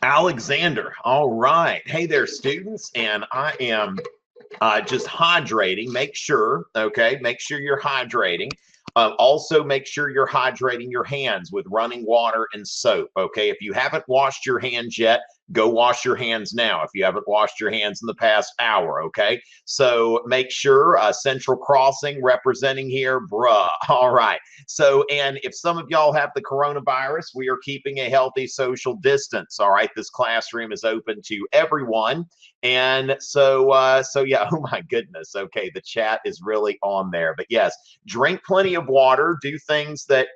Alexander. All right. Hey there, students. And I am just hydrating. Make sure you're hydrating. Also, make sure you're hydrating your hands with running water and soap. Okay. If you haven't washed your hands yet, go wash your hands now. If you haven't washed your hands in the past hour. Okay. So make sure Central Crossing representing here, bruh. All right. So, and if some of y'all have the coronavirus, we are keeping a healthy social distance. All right. This classroom is open to everyone. And so yeah, oh my goodness. Okay, the chat is really on there. But yes, drink plenty of water, do things that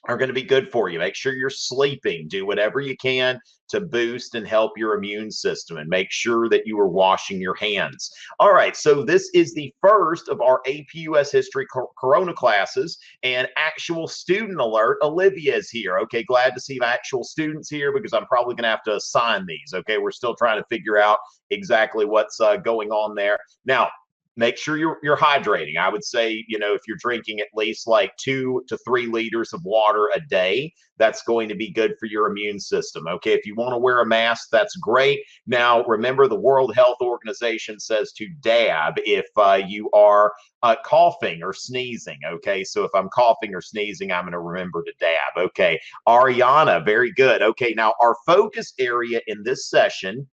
are going to be good for you. Make sure you're sleeping. Do whatever you can to boost and help your immune system, and make sure that you are washing your hands. All right, so this is the first of our APUS History Corona classes, and actual student alert, Olivia is here. Okay, glad to see actual students here because I'm probably going to have to assign these. Okay, we're still trying to figure out exactly what's going on there. Now, make sure you're hydrating. I would say, if you're drinking at least like 2 to 3 liters of water a day, that's going to be good for your immune system. Okay, if you want to wear a mask, that's great. Now, remember, the World Health Organization says to dab if you are coughing or sneezing. Okay, so if I'm coughing or sneezing, I'm going to remember to dab. Okay, Ariana, very good. Okay, now our focus area in this session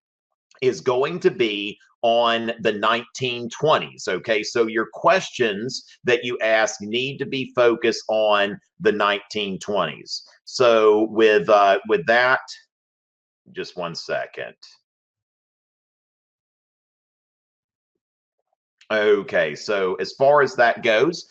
is going to be on the 1920s. Okay, so your questions that you ask need to be focused on the 1920s. So with that, just one second. Okay, so as far as that goes,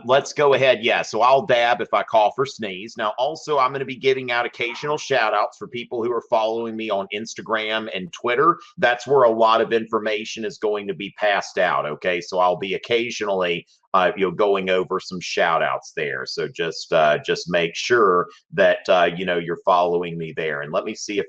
let's go ahead. Yeah, so I'll dab if I cough or sneeze. Now, also, I'm going to be giving out occasional shout outs for people who are following me on Instagram and Twitter. That's where a lot of information is going to be passed out. Okay, so I'll be occasionally going over some shout outs there. So just make sure that you're following me there. And let me see if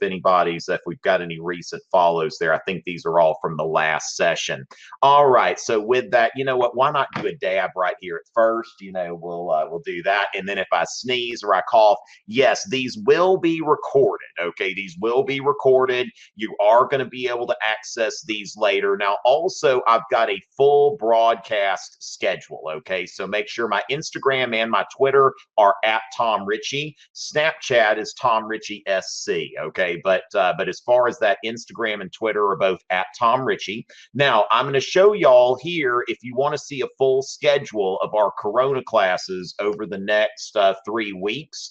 we've got any recent follows there. I think these are all from the last session. All right. So with that, you know what? Why not do a dab right here at first? We'll do that. And then if I sneeze or I cough, yes, these will be recorded. Okay, these will be recorded. You are going to be able to access these later. Now, also, I've got a full broadcast schedule. Okay, so make sure my Instagram and my Twitter are at Tom Richey. Snapchat is Tom Richey SC. Okay, but as far as that, Instagram and Twitter are both at Tom Richey. Now, I'm going to show y'all here, if you want to see a full schedule of our Corona classes over the next 3 weeks,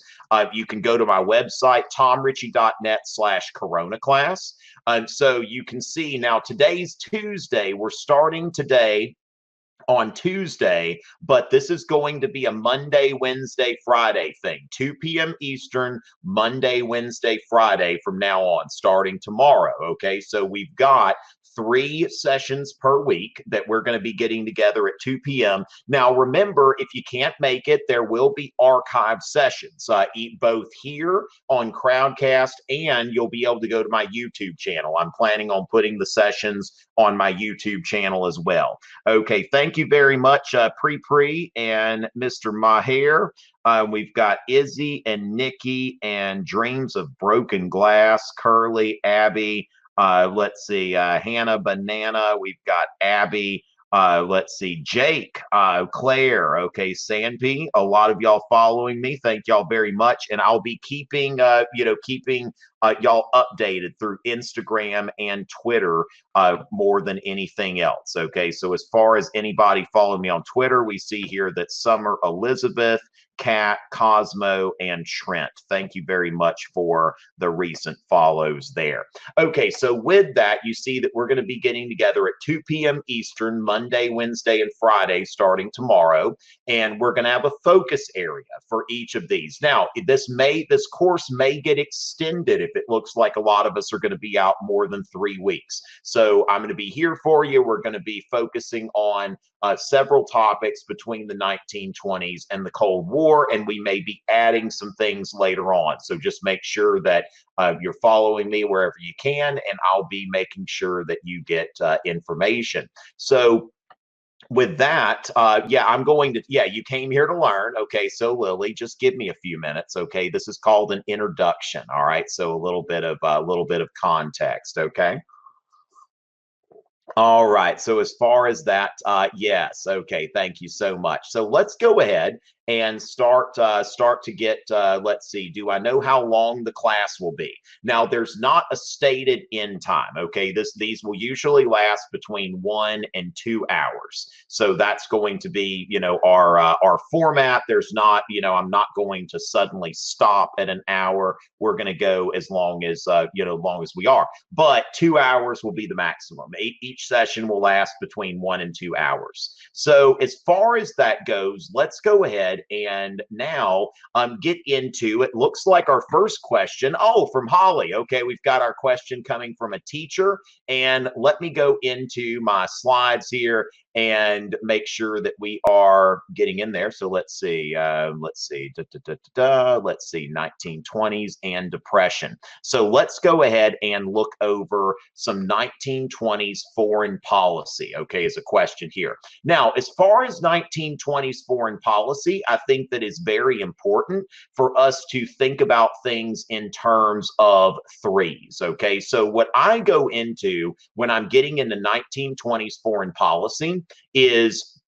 you can go to my website, tomrichey.net/Corona class. So you can see now, today's Tuesday. We're starting today on Tuesday, but this is going to be a Monday, Wednesday, Friday thing. 2 p.m. Eastern, Monday, Wednesday, Friday from now on, starting tomorrow. Okay, so we've got 3 sessions per week that we're going to be getting together at 2 p.m. Now, remember, if you can't make it, there will be archive sessions, both here on Crowdcast, and you'll be able to go to my YouTube channel. I'm planning on putting the sessions on my YouTube channel as well. Okay, thank you very much, Pre and Mr. Maher. We've got Izzy and Nikki and Dreams of Broken Glass, Curly, Abby. Let's see, Hannah Banana. We've got Abby. Let's see, Jake, Claire. Okay, Sandy. A lot of y'all following me. Thank y'all very much. And I'll be keeping y'all updated through Instagram and Twitter more than anything else. Okay, so as far as anybody following me on Twitter, we see here that Summer Elizabeth, Kat, Cosmo, and Trent. Thank you very much for the recent follows there. Okay, so with that, you see that we're going to be getting together at 2 p.m. Eastern, Monday, Wednesday, and Friday, starting tomorrow, and we're going to have a focus area for each of these. Now, this course may get extended if it looks like a lot of us are going to be out more than 3 weeks. So I'm going to be here for you. We're going to be focusing on several topics between the 1920s and the Cold War, and we may be adding some things later on. So just make sure that you're following me wherever you can, and I'll be making sure that you get information. So with that, yeah, I'm going to, yeah, you came here to learn. Okay, so Lily, just give me a few minutes. Okay, this is called an introduction. All right, so a little bit of context. Okay. All right. So as far as that, yes. Okay. Thank you so much. So let's go ahead and start to get. Let's see. Do I know how long the class will be? Now, there's not a stated end time. Okay. These will usually last between 1 and 2 hours. So that's going to be, our format. There's not, I'm not going to suddenly stop at an hour. We're going to go as long as long as we are. But 2 hours will be the maximum. Each session will last between 1 and 2 hours. So as far as that goes, let's go ahead and now get into it. Looks like our first question, from Holly. Okay, we've got our question coming from a teacher. And let me go into my slides here and make sure that we are getting in there. So let's see, let's see, 1920s and depression. So let's go ahead and look over some 1920s foreign policy, okay, as a question here. Now, as far as 1920s foreign policy, I think that is very important for us to think about things in terms of threes, okay? So what I go into when I'm getting into 1920s foreign policy is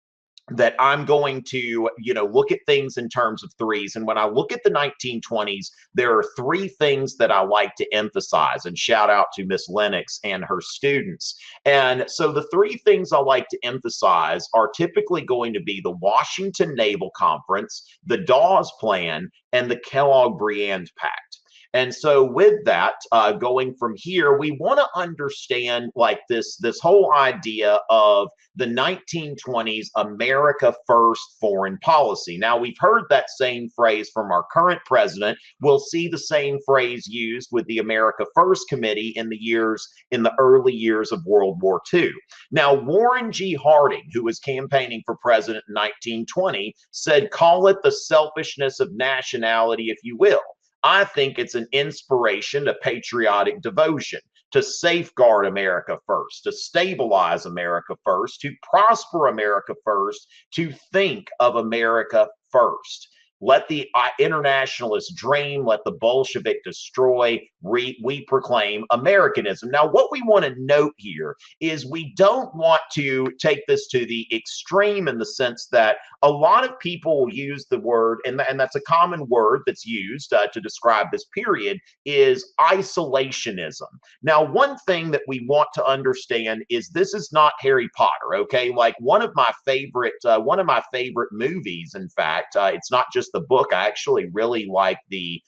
that I'm going to, look at things in terms of threes. And when I look at the 1920s, there are three things that I like to emphasize, and shout out to Miss Lennox and her students. And so the three things I like to emphasize are typically going to be the Washington Naval Conference, the Dawes Plan, and the Kellogg-Briand Pact. And so with that, going from here, we want to understand like this whole idea of the 1920s America First foreign policy. Now, we've heard that same phrase from our current president. We'll see the same phrase used with the America First Committee in the early years of World War II. Now, Warren G. Harding, who was campaigning for president in 1920, said, "Call it the selfishness of nationality, if you will." I think it's an inspiration to patriotic devotion, to safeguard America first, to stabilize America first, to prosper America first, to think of America first. Let the internationalists dream, let the Bolshevik destroy, we proclaim Americanism. Now, what we want to note here is we don't want to take this to the extreme in the sense that a lot of people will use the word, and that's a common word that's used to describe this period, is isolationism. Now, one thing that we want to understand is this is not Harry Potter, okay? Like one of my favorite movies, in fact, it's not just the book. I actually really like the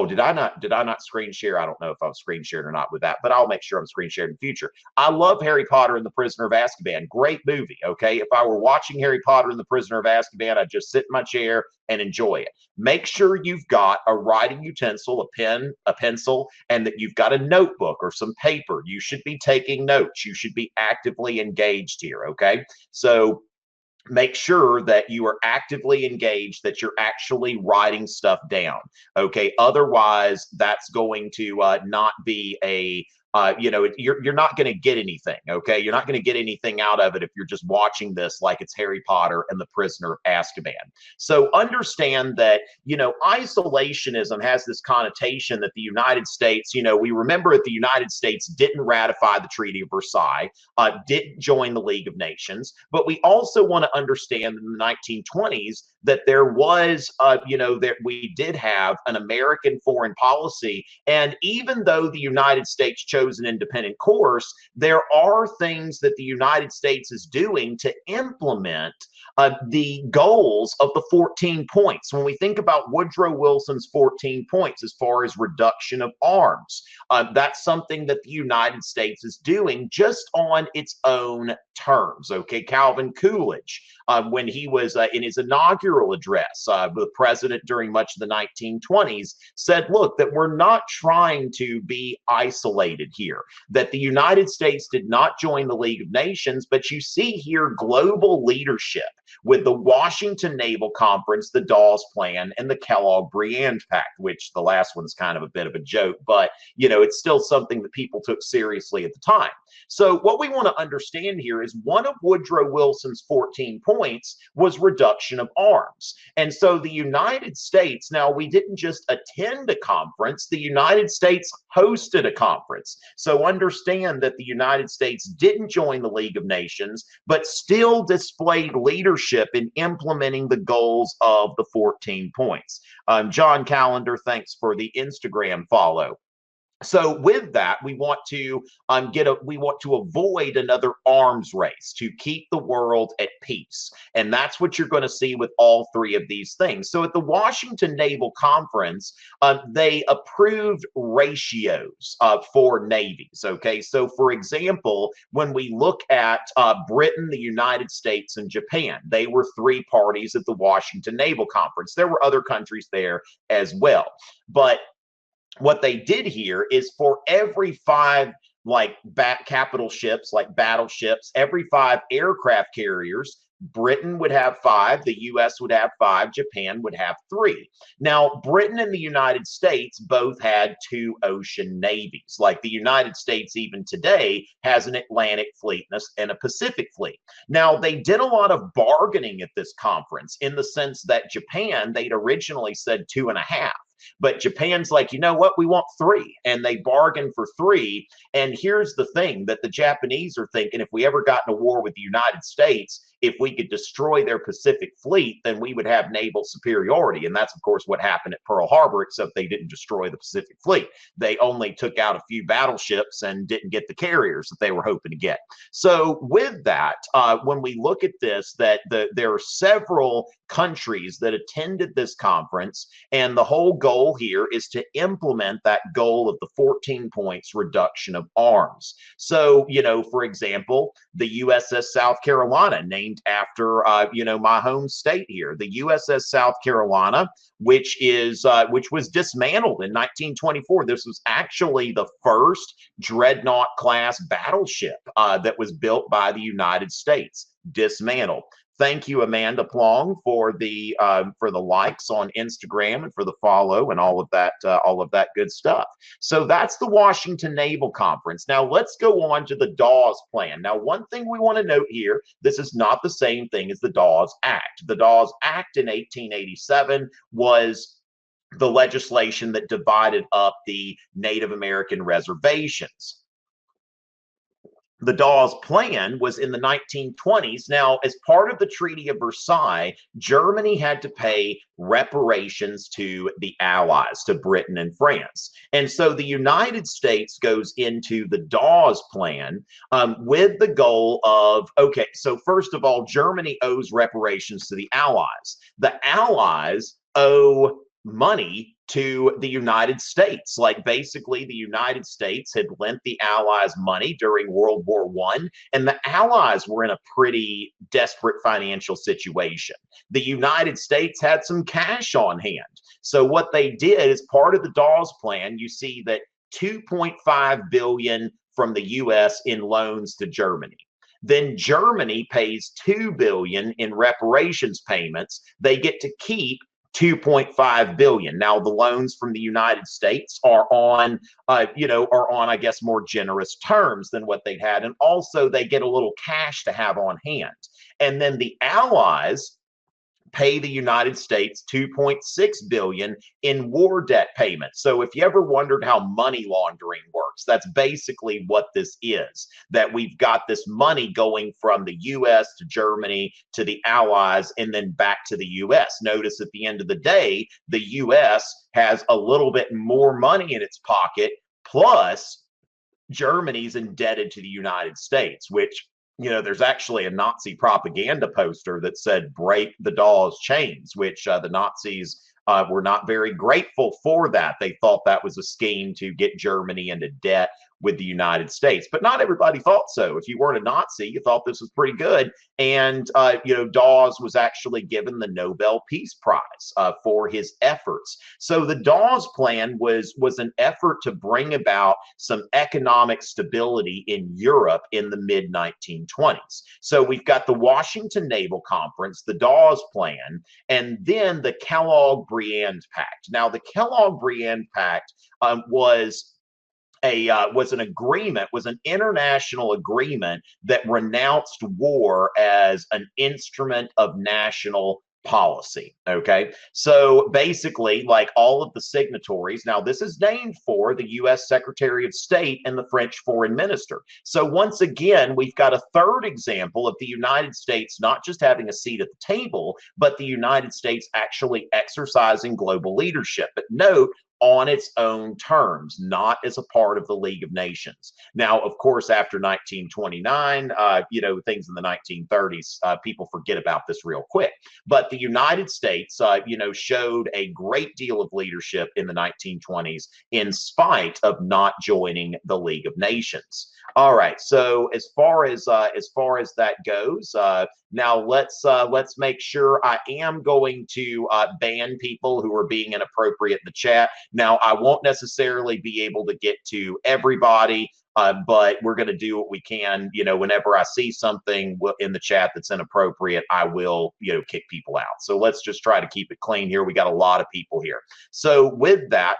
did I not screen share? I don't know if I'm screen shared or not with that, but I'll make sure I'm screen shared in the future. I love Harry Potter and the Prisoner of Azkaban. Great movie, okay? If I were watching Harry Potter and the Prisoner of Azkaban, I'd just sit in my chair and enjoy it. Make sure you've got a writing utensil, a pen, a pencil, and that you've got a notebook or some paper. You should be taking notes. You should be actively engaged here, okay? So make sure that you are actively engaged, that you're actually writing stuff down. Okay. Otherwise, that's going to not be a you're not going to get anything. Okay. You're not going to get anything out of it if you're just watching this like it's Harry Potter and the Prisoner of Azkaban. So understand that, isolationism has this connotation that the United States, we remember that the United States didn't ratify the Treaty of Versailles, didn't join the League of Nations, but we also want to understand in the 1920s that there was, that we did have an American foreign policy. And even though the United States chose an independent course, there are things that the United States is doing to implement the goals of the 14 points. When we think about Woodrow Wilson's 14 points as far as reduction of arms, that's something that the United States is doing just on its own terms. Okay, Calvin Coolidge, when he was in his inaugural address, the president during much of the 1920s said, look, that we're not trying to be isolated here, that the United States did not join the League of Nations, but you see here global leadership with the Washington Naval Conference, the Dawes Plan, and the Kellogg-Briand Pact, which the last one's kind of a bit of a joke, but, you know, it's still something that people took seriously at the time. So what we want to understand here is one of Woodrow Wilson's 14 points was reduction of arms. And so the United States, now we didn't just attend a conference, the United States hosted a conference. So understand that the United States didn't join the League of Nations, but still displayed leadership in implementing the goals of the 14 points. John Callender, thanks for the Instagram follow. So with that, we want to avoid another arms race, to keep the world at peace. And that's what you're going to see with all three of these things. So at the Washington Naval Conference, they approved ratios for navies. Okay, so for example, when we look at Britain, the United States, and Japan, they were three parties at the Washington Naval Conference. There were other countries there as well, but what they did here is for every 5 capital ships, like battleships, every 5 aircraft carriers, Britain would have 5, the US would have 5, Japan would have 3. Now, Britain and the United States both had 2 ocean navies. Like the United States even today has an Atlantic fleet and a Pacific fleet. Now, they did a lot of bargaining at this conference in the sense that Japan, they'd originally said 2.5. But Japan's like, you know what, we want 3. And they bargained for 3. And here's the thing that the Japanese are thinking, if we ever got in a war with the United States, if we could destroy their Pacific fleet, then we would have naval superiority. And that's, of course, what happened at Pearl Harbor, except they didn't destroy the Pacific fleet. They only took out a few battleships and didn't get the carriers that they were hoping to get. So with that, when we look at this, that there are several countries that attended this conference, and the whole goal here is to implement that goal of the 14 points reduction of arms. So, you know, for example, the USS South Carolina, named after, my home state here, the USS South Carolina, which was dismantled in 1924. This was actually the first dreadnought class battleship that was built by the United States, dismantled. Thank you, Amanda Plong, for the likes on Instagram and for the follow and all of that good stuff. So that's the Washington Naval Conference. Now let's go on to the Dawes Plan. Now, one thing we want to note here: this is not the same thing as the Dawes Act. The Dawes Act in 1887 was the legislation that divided up the Native American reservations. The Dawes Plan was in the 1920s. Now, as part of the Treaty of Versailles, Germany had to pay reparations to the Allies, to Britain and France. And so the United States goes into the Dawes Plan with the goal of, okay, so first of all, Germany owes reparations to the Allies. The Allies owe money to the United States. Like basically the United States had lent the Allies money during World War I, and the Allies were in a pretty desperate financial situation. The United States had some cash on hand. So what they did as part of the Dawes Plan, you see that $2.5 billion from the US in loans to Germany. Then Germany pays $2 billion in reparations payments. They get to keep $2.5 billion. Now, the loans from the United States are on, I guess, more generous terms than what they had. And also they get a little cash to have on hand. And then the Allies pay the United States $2.6 billion in war debt payments. So if you ever wondered how money laundering works, that's basically what this is, that we've got this money going from the US to Germany to the Allies and then back to the US. Notice at the end of the day, the US has a little bit more money in its pocket, plus Germany's indebted to the United States, which, you know, there's actually a Nazi propaganda poster that said "break the Dawes chains," which the Nazis were not very grateful for that. They thought that was a scheme to get Germany into debt with the United States. But not everybody thought so. If you weren't a Nazi, you thought this was pretty good. And, Dawes was actually given the Nobel Peace Prize for his efforts. So the Dawes Plan was an effort to bring about some economic stability in Europe in the mid-1920s. So we've got the Washington Naval Conference, the Dawes Plan, and then the Kellogg-Briand Pact. Now, the Kellogg-Briand Pact was an international agreement that renounced war as an instrument of national policy. Okay, so basically, like all of the signatories, now this is named for the U.S. Secretary of State and the French Foreign Minister. So once again, we've got a third example of the United States not just having a seat at the table, but the United States actually exercising global leadership. But note, on its own terms, not as a part of the League of Nations. Now, of course, after 1929, things in the 1930s, people forget about this real quick. But the United States, showed a great deal of leadership in the 1920s in spite of not joining the League of Nations. All right. So as far as that goes, now let's make sure. I am going to ban people who are being inappropriate in the chat. Now, I won't necessarily be able to get to everybody, but we're going to do what we can. Whenever I see something in the chat that's inappropriate, I will, kick people out. So let's just try to keep it clean here. We got a lot of people here. So with that,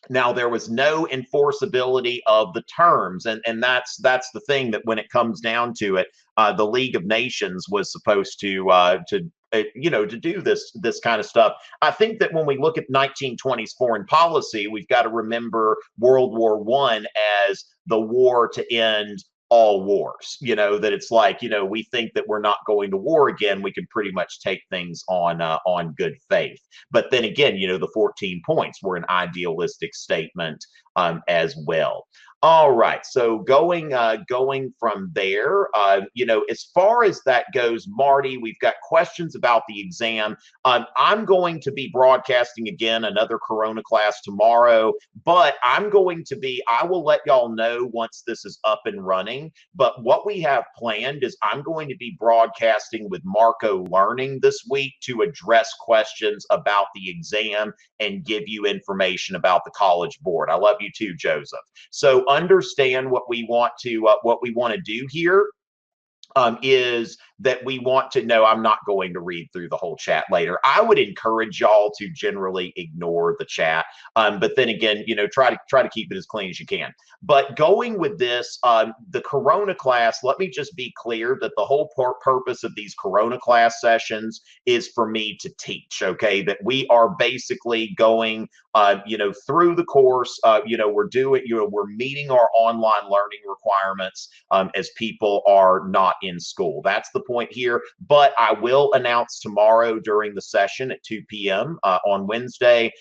now, there was no enforceability of the terms, and that's the thing, that when it comes down to it, the League of Nations was supposed to do this kind of stuff. I think that when we look at 1920s foreign policy, we've got to remember World War I as the war to end all wars. That it's like, we think that we're not going to war again. We can pretty much take things on good faith. But then again, the 14 points were an idealistic statement as well. All right, so going from there, as far as that goes, Marty, we've got questions about the exam. I'm going to be broadcasting again another Corona class tomorrow, but I will let y'all know once this is up and running. But what we have planned is I'm going to be broadcasting with Marco Learning this week to address questions about the exam and give you information about the College Board. I love you too, Joseph. So understand what we want to do here. Is that we want to know. I'm not going to read through the whole chat later. I would encourage y'all to generally ignore the chat, but then again, try to keep it as clean as you can. But going with this, the Corona class, let me just be clear that the whole purpose of these Corona class sessions is for me to teach. Okay, that we are basically going, through the course. We're meeting our online learning requirements as people are not in school. That's the point here. But I will announce tomorrow during the session at 2 p.m. On Wednesday,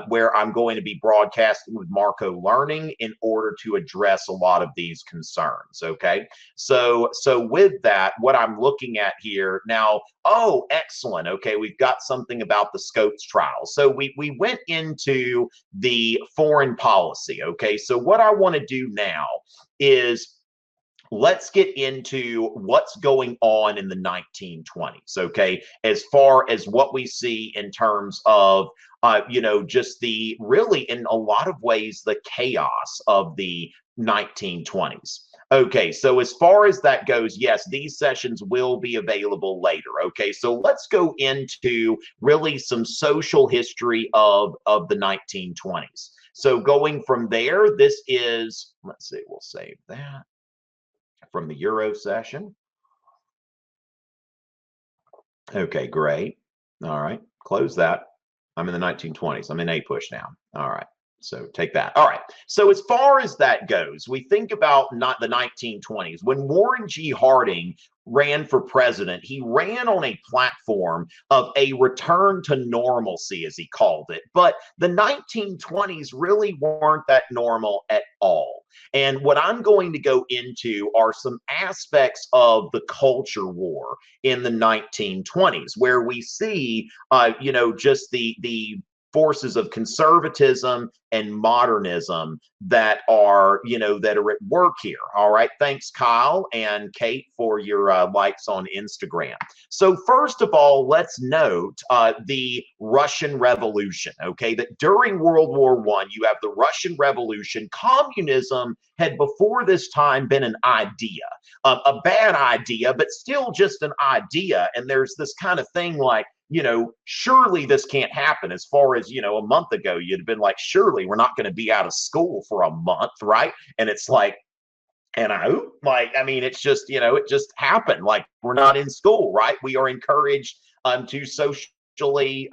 where I'm going to be broadcasting with Marco Learning in order to address a lot of these concerns. Okay, so with that, what I'm looking at here now. Oh, excellent. Okay, we've got something about the Scopes trial. So we went into the foreign policy. Okay, so what I want to do now is let's get into what's going on in the 1920s, okay, as far as what we see in terms of, just the really, in a lot of ways, the chaos of the 1920s. Okay, so as far as that goes, yes, these sessions will be available later. Okay, so let's go into really some social history of the 1920s. So going from there, this is, let's see, we'll save that from the Euro session. Okay, great. All right, close that. I'm in the 1920s. I'm in APUSH now. All right. So take that. All right. So as far as that goes, we think about not the 1920s. When Warren G. Harding ran for president, he ran on a platform of a return to normalcy, as he called it. But the 1920s really weren't that normal at all. And what I'm going to go into are some aspects of the culture war in the 1920s, where we see, just the forces of conservatism and modernism that are, that are at work here. All right. Thanks, Kyle and Kate, for your likes on Instagram. So first of all, let's note the Russian Revolution. Okay, that during World War I, you have the Russian Revolution. Communism had before this time been an idea, a bad idea, but still just an idea. And there's this kind of thing like, surely this can't happen. As far as, a month ago, you'd have been like, surely we're not going to be out of school for a month, right? And it's like, it's just, it just happened. Like, we're not in school, right? We are encouraged to socially,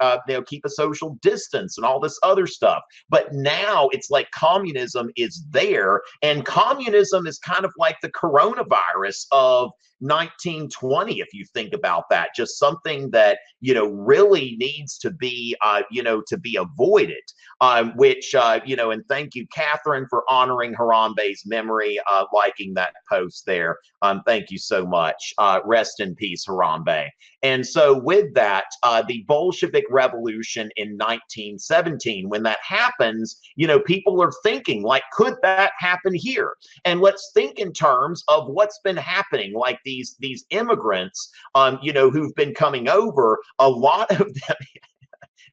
keep a social distance and all this other stuff. But now it's like communism is there, and communism is kind of like the coronavirus of 1920, if you think about that. Just something that really needs to be to be avoided, which and thank you, Catherine, for honoring Harambe's memory, liking that post there. Thank you so much. Rest in peace, Harambe. And so with that, the Bolshevik Revolution in 1917, when that happens, people are thinking like, could that happen here? And let's think in terms of what's been happening, like these immigrants, who've been coming over. A lot of them.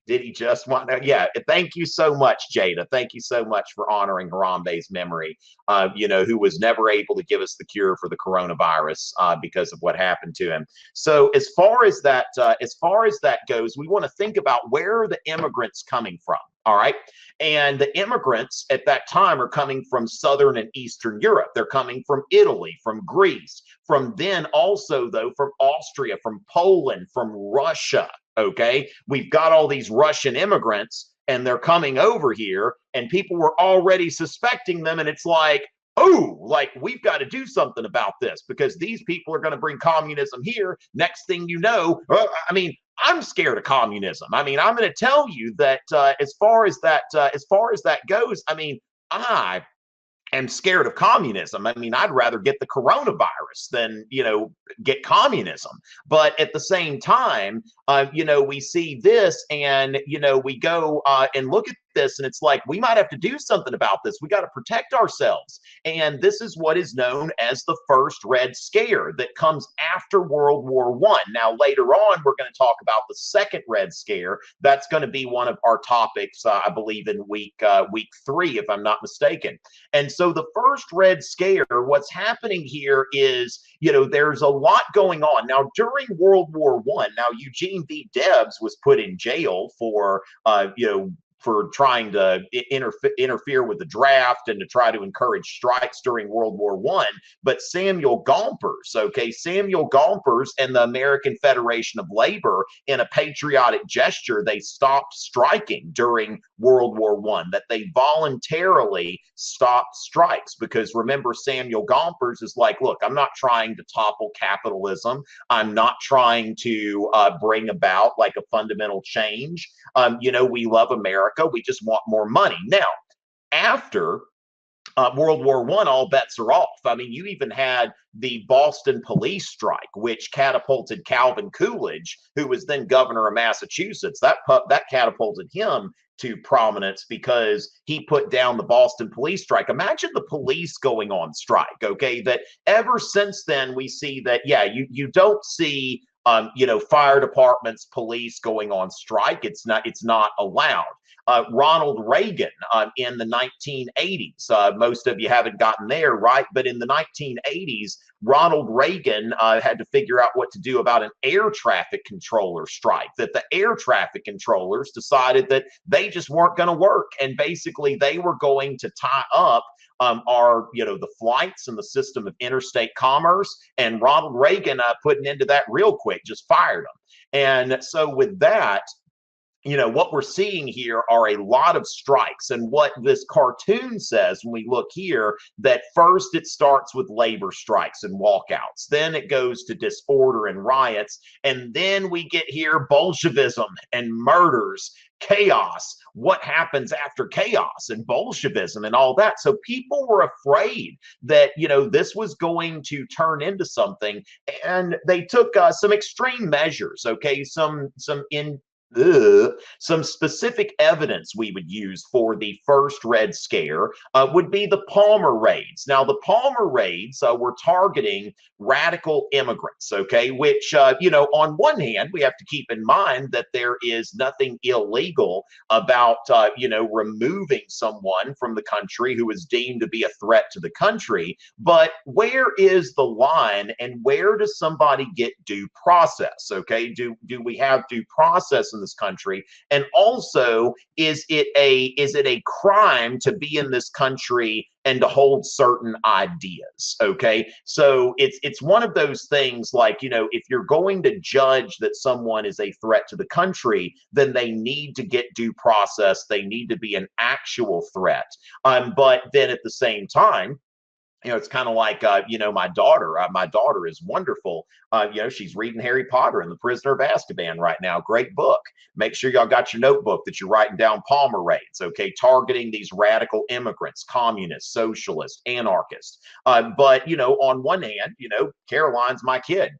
Did he just want to? Yeah. Thank you so much, Jada. Thank you so much for honoring Harambe's memory, who was never able to give us the cure for the coronavirus because of what happened to him. So as far as that goes, we want to think about where are the immigrants coming from. All right. And the immigrants at that time are coming from Southern and Eastern Europe. They're coming from Italy, from Greece, from then also, though, from Austria, from Poland, from Russia. Okay. We've got all these Russian immigrants and they're coming over here, and people were already suspecting them. And it's like, oh, like, we've got to do something about this because these people are going to bring communism here. Next thing you know, I'm scared of communism. I'm going to tell you that as far as that goes, I am scared of communism. I'd rather get the coronavirus than, get communism. But at the same time, we see this and, we go and look at this, and it's like, we might have to do something about this. We got to protect ourselves. And this is what is known as the first Red Scare that comes after World War I. Now, later on, we're going to talk about the second Red Scare. That's going to be one of our topics, I believe, in week 3, if I'm not mistaken. And so the first Red Scare, what's happening here is, there's a lot going on. Now, during World War I, now Eugene V. Debs was put in jail for trying to interfere with the draft and to try to encourage strikes during World War I. But Samuel Gompers and the American Federation of Labor, in a patriotic gesture, they stopped striking during World War I, that they voluntarily stopped strikes. Because remember, Samuel Gompers is like, look, I'm not trying to topple capitalism. I'm not trying to bring about like a fundamental change. We love America. We just want more money. Now, after World War I, all bets are off. You even had the Boston police strike, which catapulted Calvin Coolidge, who was then governor of Massachusetts. That catapulted him to prominence because he put down the Boston police strike. Imagine the police going on strike. Okay, that ever since then we see that, yeah, you don't see fire departments, police going on strike. It's not allowed. Ronald Reagan in the 1980s. Most of you haven't gotten there, right? But in the 1980s, Ronald Reagan had to figure out what to do about an air traffic controller strike, that the air traffic controllers decided that they just weren't going to work. And basically they were going to tie up the flights and the system of interstate commerce. And Ronald Reagan put an end to that real quick, just fired them. And so with that, what we're seeing here are a lot of strikes. And what this cartoon says, when we look here, that first it starts with labor strikes and walkouts. Then it goes to disorder and riots. And then we get here Bolshevism and murders, chaos. What happens after chaos and Bolshevism and all that? So people were afraid that, this was going to turn into something. And they took some extreme measures, okay? Some specific evidence we would use for the first Red Scare would be the Palmer raids. Now, the Palmer raids were targeting radical immigrants, okay, which, on one hand, we have to keep in mind that there is nothing illegal about, removing someone from the country who is deemed to be a threat to the country. But where is the line, and where does somebody get due process? Okay, do we have due process in this country? And also, is it a crime to be in this country and to hold certain ideas? Okay, so it's one of those things, like, if you're going to judge that someone is a threat to the country, then they need to get due process. They need to be an actual threat. But then at the same time, it's kind of like, my daughter. My daughter is wonderful. She's reading Harry Potter and the Prisoner of Azkaban right now. Great book. Make sure y'all got your notebook that you're writing down Palmer raids, okay, targeting these radical immigrants, communists, socialists, anarchists. But, on one hand, Caroline's my kid.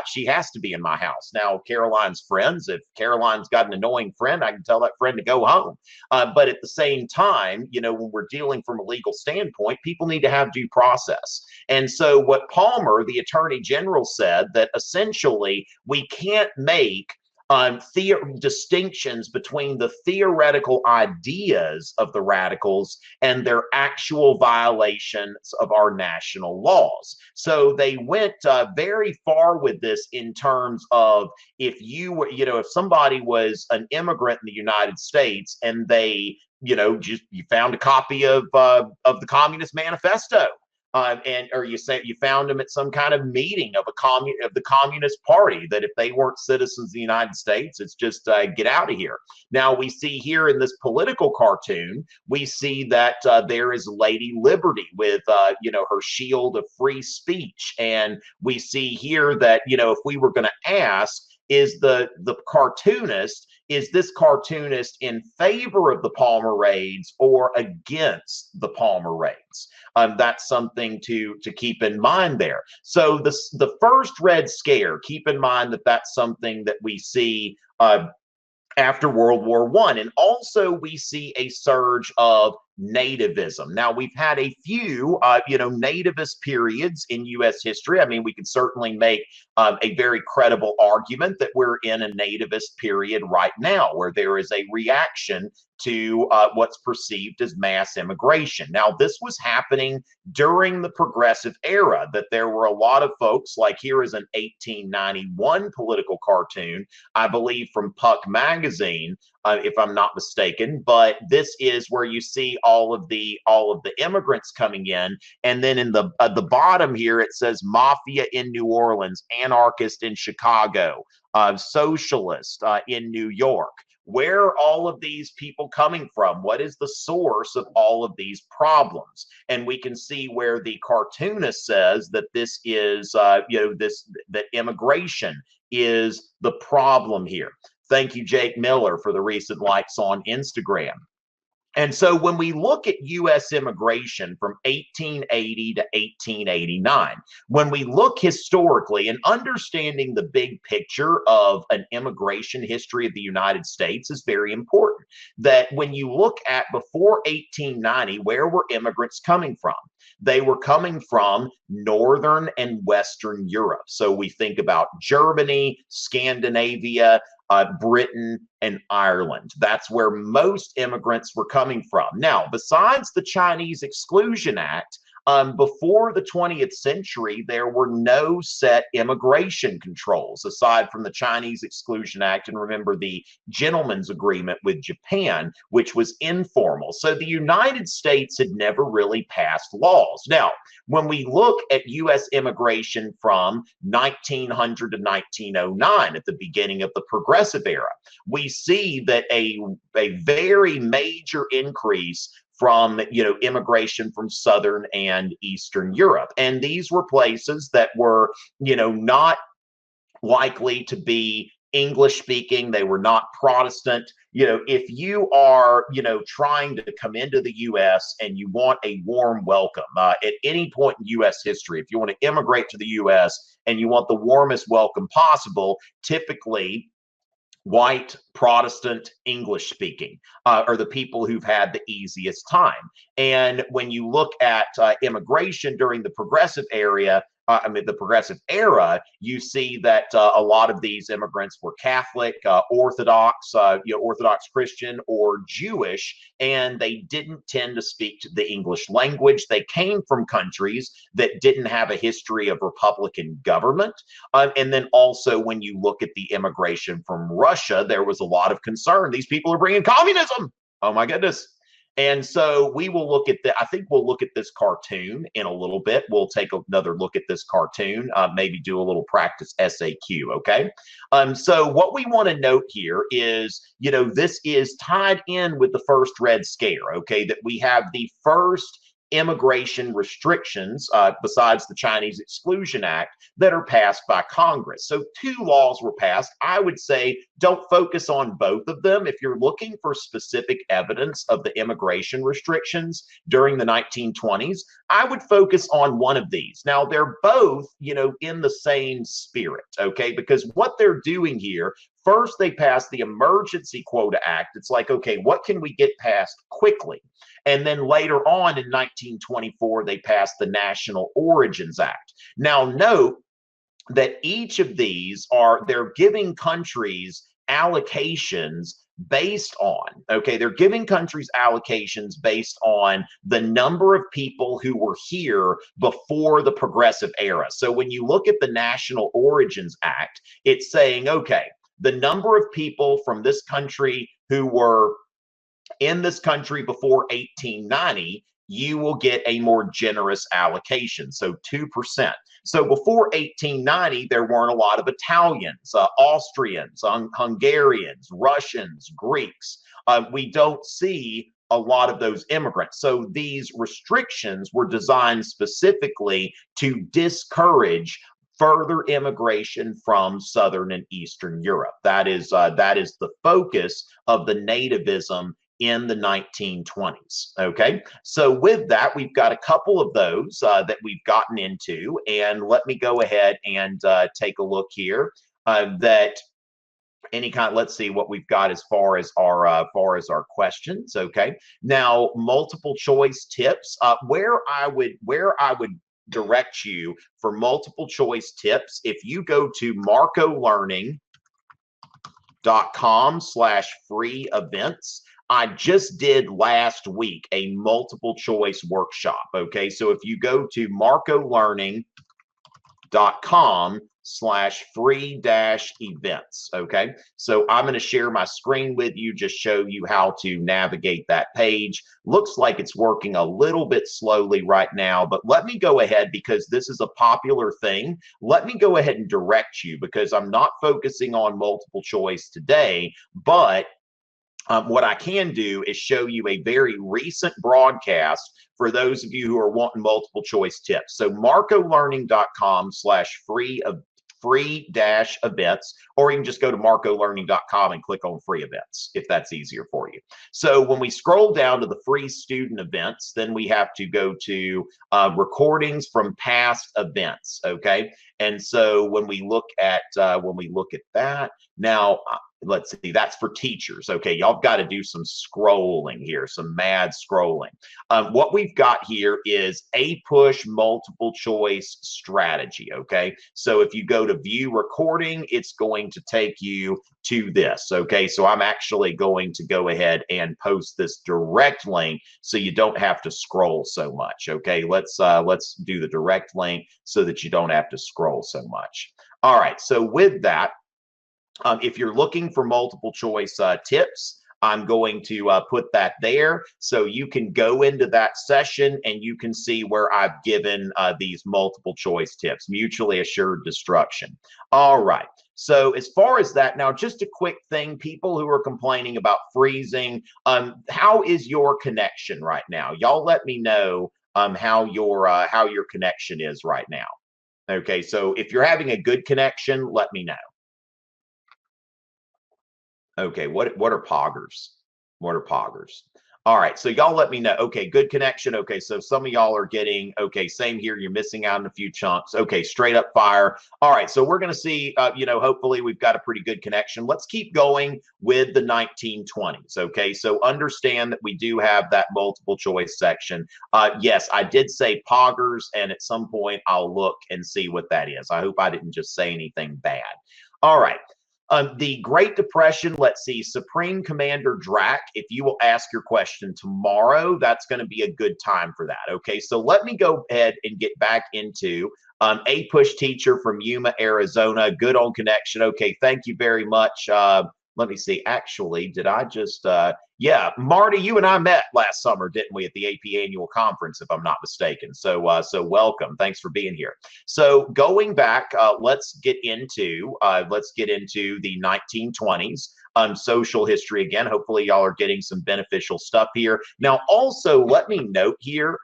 She has to be in my house. Now, Caroline's friends, if Caroline's got an annoying friend, I can tell that friend to go home. But at the same time, when we're dealing from a legal standpoint, people need to have due process. And so what Palmer, the Attorney General, said, that essentially we can't make distinctions between the theoretical ideas of the radicals and their actual violations of our national laws. So they went very far with this in terms of, if you were, if somebody was an immigrant in the United States and they, you found a copy of the Communist Manifesto, or you found them at some kind of meeting of the Communist Party, that if they weren't citizens of the United States, it's just get out of here. Now, we see here in this political cartoon, we see that there is Lady Liberty with her shield of free speech, and we see here that if we were going to ask, is this cartoonist in favor of the Palmer raids or against the Palmer raids? That's something to keep in mind there. So the first Red Scare, keep in mind that that's something that we see after World War I. And also we see a surge of nativism. Now, we've had a few, nativist periods in U.S. history. I mean, we could certainly make a very credible argument that we're in a nativist period right now, where there is a reaction to what's perceived as mass immigration. Now, this was happening during the Progressive era, that there were a lot of folks, like here is an 1891 political cartoon, I believe from Puck magazine, if I'm not mistaken, but this is where you see all of the immigrants coming in, and then in the bottom here it says Mafia in New Orleans, anarchist in Chicago, socialist in New York. Where are all of these people coming from? What is the source of all of these problems? And we can see where the cartoonist says that this is, that immigration is the problem here. Thank you, Jake Miller, for the recent likes on Instagram. And so when we look at U.S. immigration from 1880 to 1889, when we look historically and understanding the big picture of an immigration history of the United States is very important. That when you look at before 1890, where were immigrants coming from? They were coming from Northern and Western Europe. So we think about Germany, Scandinavia, Britain, and Ireland. That's where most immigrants were coming from. Now, besides the Chinese Exclusion Act, before the 20th century, there were no set immigration controls aside from the Chinese Exclusion Act. And remember the Gentleman's Agreement with Japan, which was informal. So the United States had never really passed laws. Now, when we look at U.S. immigration from 1900 to 1909, at the beginning of the Progressive era, we see that a very major increase from immigration from Southern and Eastern Europe. And these were places that were not likely to be English speaking. They were not Protestant. If you are trying to come into the U.S. and you want a warm welcome at any point in U.S. history, if you want to immigrate to the U.S. and you want the warmest welcome possible, typically white, Protestant, English speaking are the people who've had the easiest time. And when you look at immigration during the progressive the progressive era, you see that a lot of these immigrants were Catholic, Orthodox, Orthodox Christian, or Jewish, and they didn't tend to speak the English language. They came from countries that didn't have a history of Republican government. And then also, when you look at the immigration from Russia, there was a lot of concern. These people are bringing communism. Oh my goodness. And so we will look at I think we'll look at this cartoon in a little bit. We'll take another look at this cartoon, maybe do a little practice SAQ, okay? So what we want to note here is, this is tied in with the first Red Scare, okay? That we have the first immigration restrictions, besides the Chinese Exclusion Act, that are passed by Congress. So 2 laws were passed. I would say don't focus on both of them. If you're looking for specific evidence of the immigration restrictions during the 1920s, I would focus on one of these. Now, they're both, in the same spirit, okay? Because what they're doing here, first, they passed the Emergency Quota Act. It's like, okay, what can we get passed quickly? And then later on in 1924, they passed the National Origins Act. Now, note that each of these they're giving countries allocations based on, okay, they're giving countries allocations based on the number of people who were here before the progressive era. So when you look at the National Origins Act, it's saying, okay, the number of people from this country who were in this country before 1890, you will get a more generous allocation, so 2%. So before 1890, there weren't a lot of Italians, Austrians, Hungarians, Russians, Greeks. We don't see a lot of those immigrants. So these restrictions were designed specifically to discourage further immigration from Southern and Eastern Europe. That is the focus of the nativism in the 1920s. Okay, so with that, we've got a couple of those that we've gotten into, and let me go ahead and take a look here. Let's see what we've got as far as our questions. Okay, now multiple choice tips. Where I would direct you for multiple choice tips, if you go to marcolearning.com/free events. I just did last week a multiple choice workshop. Okay, so if you go to marcolearning.com/free-events. Okay, so I'm going to share my screen with you, just show you how to navigate that page. Looks like it's working a little bit slowly right now, but let me go ahead, because this is a popular thing. Let me go ahead and direct you, because I'm not focusing on multiple choice today, but what I can do is show you a very recent broadcast for those of you who are wanting multiple choice tips. So marcolearning.com/free-events, or you can just go to marcolearning.com and click on free events if that's easier for you. So when we scroll down to the free student events, then we have to go to recordings from past events. Okay, and so when we look at that now. Let's see, that's for teachers. Okay, y'all got to do some scrolling here, some mad scrolling. What we've got here is APUSH multiple choice strategy. Okay, so if you go to view recording, it's going to take you to this. Okay, so I'm actually going to go ahead and post this direct link so you don't have to scroll so much. Okay, let's do the direct link so that you don't have to scroll so much. All right, so with that, if you're looking for multiple choice tips, I'm going to put that there so you can go into that session and you can see where I've given these multiple choice tips, mutually assured destruction. All right. So as far as that, now just a quick thing, people who are complaining about freezing, how is your connection right now? Y'all let me know how your connection is right now. Okay, so if you're having a good connection, let me know. Okay, what are poggers? What are poggers? All right, so y'all let me know. Okay, good connection. Okay, so some of y'all are getting, okay, same here. You're missing out on a few chunks. Okay, straight up fire. All right, so we're going to see, hopefully we've got a pretty good connection. Let's keep going with the 1920s. Okay, so understand that we do have that multiple choice section. Yes, I did say poggers, and at some point I'll look and see what that is. I hope I didn't just say anything bad. All right. The Great Depression, let's see, Supreme Commander Drac, if you will ask your question tomorrow, that's going to be a good time for that. Okay, so let me go ahead and get back into APUSH teacher from Yuma, Arizona. Good old connection. Okay, thank you very much. Let me see. Actually, did I just yeah, Marty, you and I met last summer, didn't we, at the AP annual conference, if I'm not mistaken. So so welcome. Thanks for being here. So going back, let's get into the 1920s. Social history again. Hopefully y'all are getting some beneficial stuff here. Now, also let me note here,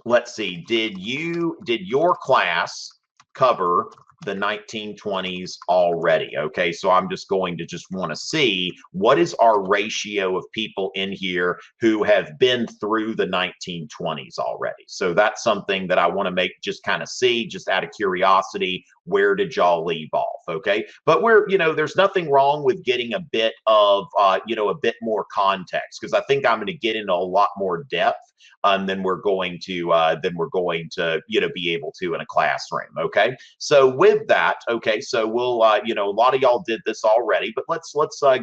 let's see, did your class cover the 1920s already? Okay, so I'm just going to want to see what is our ratio of people in here who have been through the 1920s already. So that's something that I want to make, just kind of see, just out of curiosity, where did y'all leave off? Okay, but we're, there's nothing wrong with getting a bit of a bit more context, because I think I'm going to get into a lot more depth than we're going to be able to in a classroom. Okay, so with that, okay, so we'll a lot of y'all did this already, but let's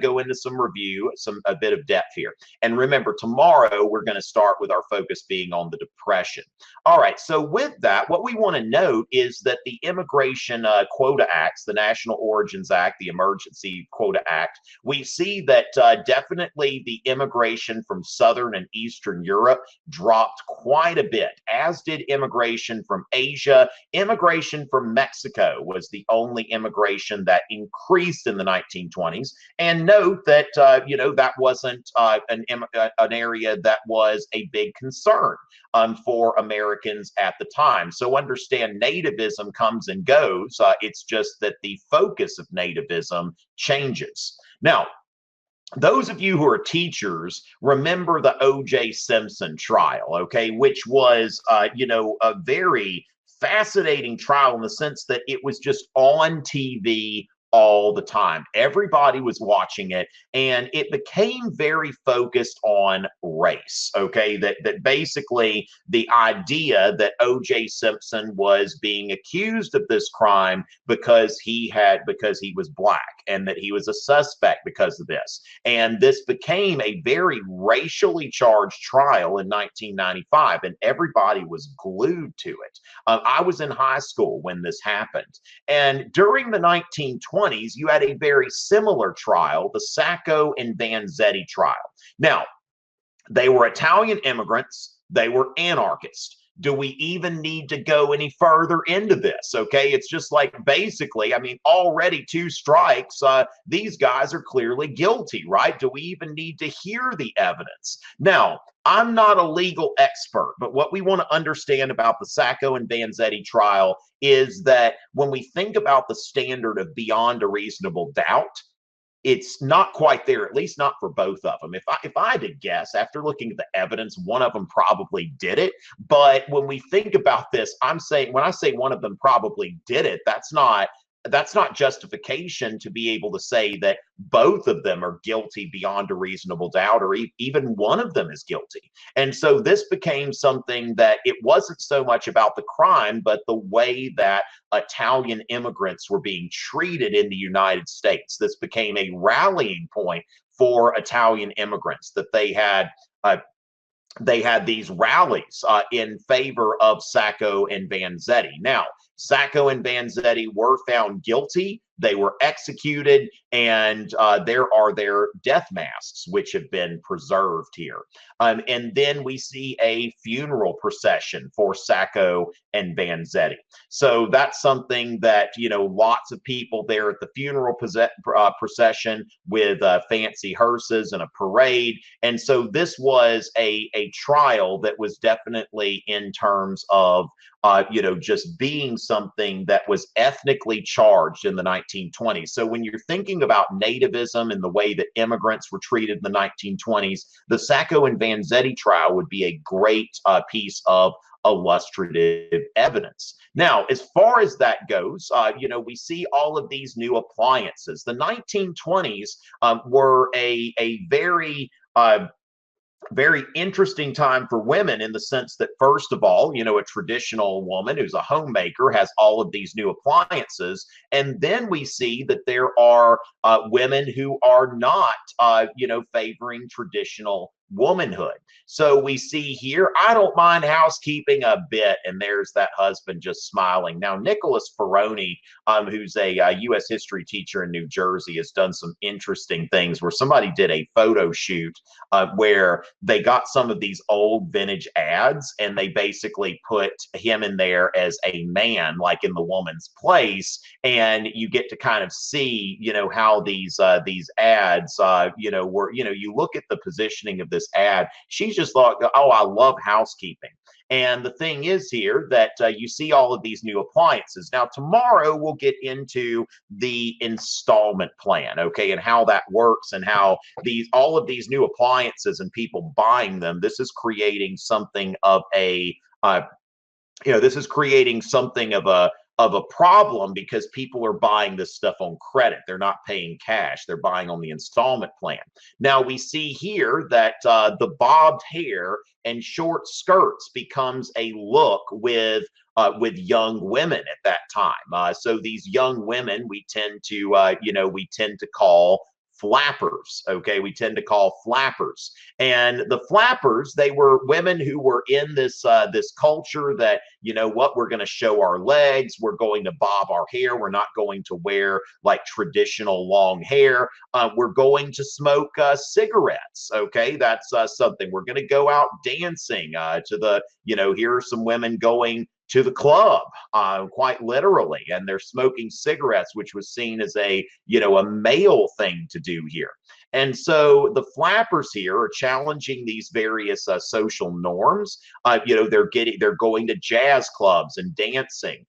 go into some review, a bit of depth here. And remember, tomorrow we're going to start with our focus being on the Depression. All right, so with that, what we want to note is that the Immigration Quota Acts, the National Origins Act, the Emergency Quota Act, we see that definitely the immigration from Southern and Eastern Europe dropped quite a bit, as did immigration from Asia. Immigration from Mexico was the only immigration that increased in the 1920s. And note that, that wasn't an area that was a big concern for Americans at the time. So understand, nativism comes and goes. It's just that the focus of nativism changes. Now, those of you who are teachers remember the O.J. Simpson trial, okay, which was, a very fascinating trial in the sense that it was just on TV all the time. Everybody was watching it, and it became very focused on race. Okay, that basically the idea that O.J. Simpson was being accused of this crime because he was black, and that he was a suspect because of this. And this became a very racially charged trial in 1995, and everybody was glued to it. I was in high school when this happened, and during the 1920s, you had a very similar trial, the Sacco and Vanzetti trial. Now, they were Italian immigrants. They were anarchists. Do we even need to go any further into this? Okay, it's just like, basically, I mean, already 2 strikes. These guys are clearly guilty, right? Do we even need to hear the evidence? Now, I'm not a legal expert, but what we want to understand about the Sacco and Vanzetti trial is that when we think about the standard of beyond a reasonable doubt, it's not quite there, at least not for both of them. If I had to guess, after looking at the evidence, one of them probably did it. But when we think about this, when I say one of them probably did it, that's not justification to be able to say that both of them are guilty beyond a reasonable doubt, or even one of them is guilty. And so this became something that it wasn't so much about the crime, but the way that Italian immigrants were being treated in the United States. This became a rallying point for Italian immigrants, that they had these rallies in favor of Sacco and Vanzetti. Now, Sacco and Vanzetti were found guilty. They were executed, and there are their death masks, which have been preserved here. And then we see a funeral procession for Sacco and Vanzetti. So that's something that, lots of people there at the funeral procession with fancy hearses and a parade. And so this was a trial that was definitely in terms of, just being something that was ethnically charged in the 1920s. So when you're thinking about nativism and the way that immigrants were treated in the 1920s, the Sacco and Vanzetti trial would be a great piece of illustrative evidence. Now, as far as that goes, we see all of these new appliances. The 1920s were a very interesting time for women in the sense that, first of all, a traditional woman who's a homemaker has all of these new appliances. And then we see that there are women who are not, favoring traditional womanhood. So we see here, I don't mind housekeeping a bit. And there's that husband just smiling. Now, Nicholas Ferroni, who's a U.S. history teacher in New Jersey, has done some interesting things where somebody did a photo shoot where they got some of these old vintage ads and they basically put him in there as a man, like in the woman's place. And you get to kind of see, how these ads, were, you look at the positioning of this ad, she's just like, oh, I love housekeeping. And the thing is here that you see all of these new appliances. Now, tomorrow we'll get into the installment plan, okay, and how that works and how all of these new appliances and people buying them, this is creating something of a, problem because people are buying this stuff on credit. They're not paying cash. They're buying on the installment plan. Now we see here that the bobbed hair and short skirts becomes a look with young women at that time. So these young women we tend to call flappers. Okay, we tend to call flappers. And the flappers, they were women who were in this culture that, we're going to show our legs, we're going to bob our hair, we're not going to wear like traditional long hair, we're going to smoke cigarettes. Okay, that's something. We're going to go out dancing to the, here are some women going to the club, quite literally, and they're smoking cigarettes, which was seen as a male thing to do here. And so the flappers here are challenging these various social norms. They're going to jazz clubs and dancing.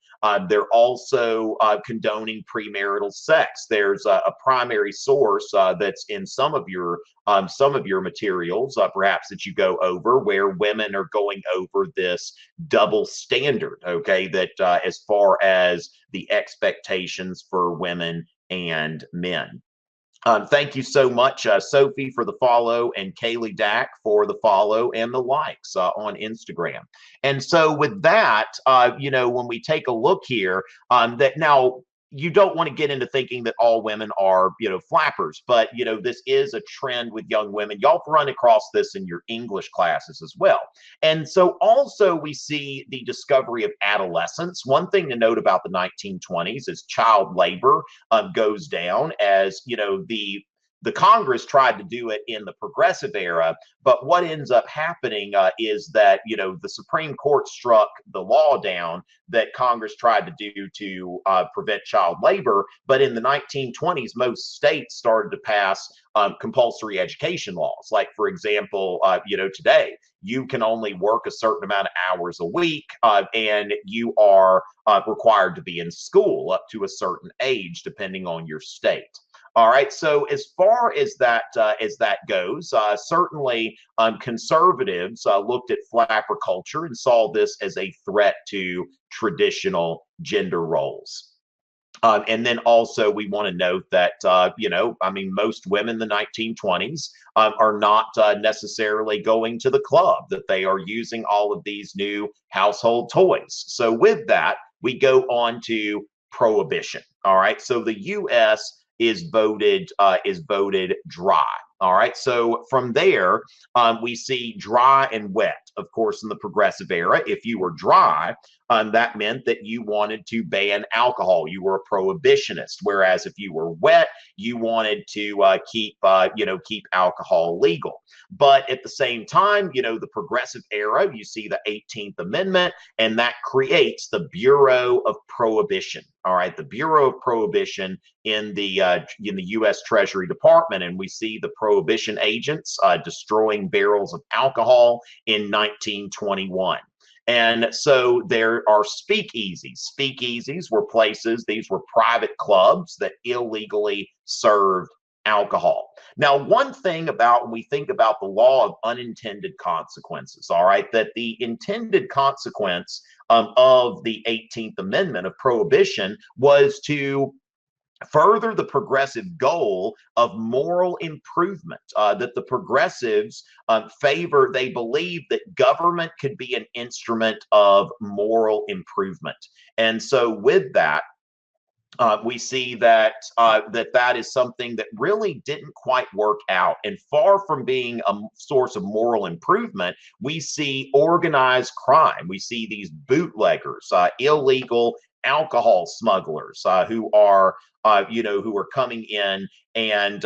They're also condoning premarital sex. There's a primary source that's in some of your materials, perhaps that you go over, where women are going over this double standard. Okay, that as far as the expectations for women and men. Thank you so much, Sophie, for the follow, and Kaylee Dack for the follow and the likes on Instagram. And so with that, when we take a look here, that now you don't want to get into thinking that all women are, flappers, but, this is a trend with young women. Y'all run across this in your English classes as well. And so also we see the discovery of adolescence. One thing to note about the 1920s is child labor goes down as, the Congress tried to do it in the progressive era, but what ends up happening is that, the Supreme Court struck the law down that Congress tried to do to prevent child labor. But in the 1920s, most states started to pass compulsory education laws. Like, for example, today, you can only work a certain amount of hours a week, and you are required to be in school up to a certain age, depending on your state. All right. So as far as that goes, certainly conservatives looked at flapper culture and saw this as a threat to traditional gender roles. And then also we want to note that, most women in the 1920s are not necessarily going to the club, that they are using all of these new household toys. So with that, we go on to Prohibition. All right. So the U.S. is voted dry. All right. So from there, we see dry and wet. Of course, in the progressive era, if you were dry, that meant that you wanted to ban alcohol. You were a prohibitionist. Whereas if you were wet, you wanted to keep alcohol legal. But at the same time, the progressive era, you see the 18th Amendment, and that creates the Bureau of Prohibition. All right, the Bureau of Prohibition in the U.S. Treasury Department, and we see the prohibition agents destroying barrels of alcohol in 1921. And so there are speakeasies. Speakeasies were places, these were private clubs that illegally served alcohol. Now, one thing about when we think about the law of unintended consequences, all right, that the intended consequence of the 18th Amendment of Prohibition was to further the progressive goal of moral improvement, that the progressives they believe that government could be an instrument of moral improvement. And so with that, we see that that is something that really didn't quite work out. And far from being a source of moral improvement, we see organized crime. We see these bootleggers, illegal alcohol smugglers who are who are coming in and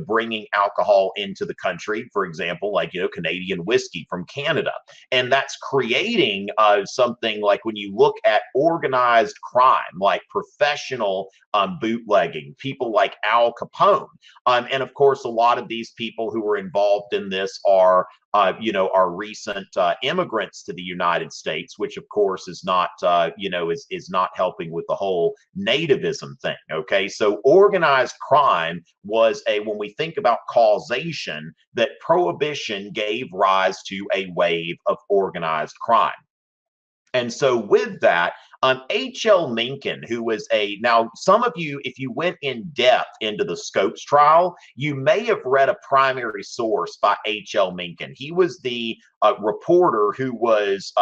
bringing alcohol into the country, for example, like Canadian whiskey from Canada. And that's creating something like, when you look at organized crime, like professional bootlegging, people like Al Capone. And of course, a lot of these people who are involved in this are recent immigrants to the United States, which of course is not, is not helping with the whole nativism thing. Okay, so organized crime was when we think about causation, that Prohibition gave rise to a wave of organized crime. And so with that, H.L. Mencken, who was now some of you, if you went in depth into the Scopes trial, you may have read a primary source by H.L. Mencken. He was the reporter who was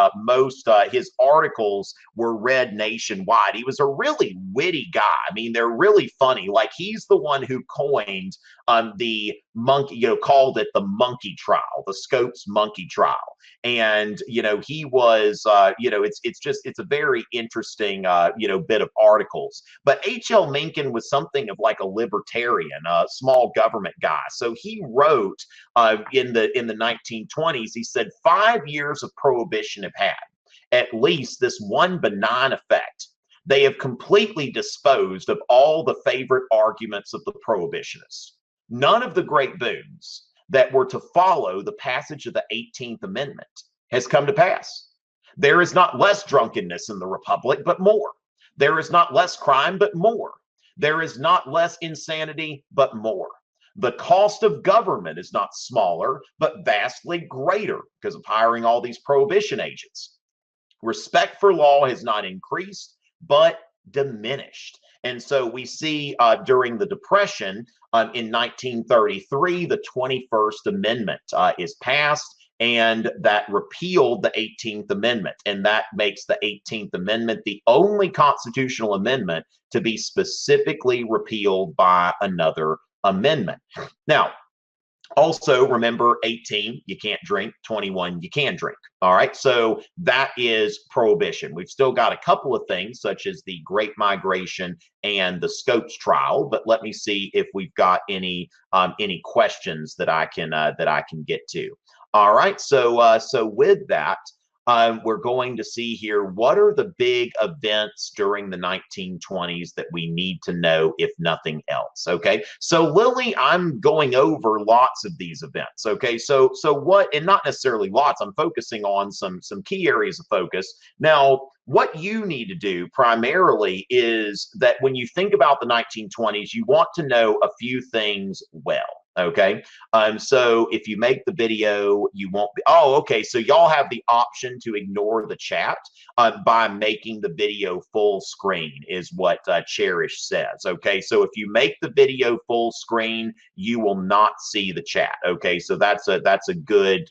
his articles were read nationwide. He was a really witty guy. I mean, they're really funny. Like, he's the one who coined the monkey, called it the monkey trial, the Scopes monkey trial. And, he was, it's a very interesting, bit of articles. But H.L. Mencken was something of like a libertarian, small government guy. So he wrote in the 1920s, he said, 5 years of Prohibition have had at least this one benign effect. They have completely disposed of all the favorite arguments of the prohibitionists. None of the great boons that were to follow the passage of the 18th Amendment has come to pass. There is not less drunkenness in the Republic, but more. There is not less crime, but more. There is not less insanity, but more. The cost of government is not smaller, but vastly greater because of hiring all these prohibition agents. Respect for law has not increased, but diminished. And so we see during the Depression in 1933, the 21st Amendment is passed, and that repealed the 18th Amendment. And that makes the 18th Amendment the only constitutional amendment to be specifically repealed by another amendment. Now, also remember, 18, you can't drink, 21, you can drink. All right, so that is Prohibition. We've still got a couple of things, such as the Great Migration and the Scopes trial, but let me see if we've got any questions that I can get to. All right, so with that, we're going to see here, what are the big events during the 1920s that we need to know, if nothing else? Okay, so Lily, I'm going over lots of these events. Okay, so what, and not necessarily lots, I'm focusing on some key areas of focus. Now, what you need to do primarily is that when you think about the 1920s, you want to know a few things well. Okay, so if you make the video, you won't be, okay, so y'all have the option to ignore the chat by making the video full screen, is what Cherish says. Okay, so if you make the video full screen, you will not see the chat. Okay, so that's a good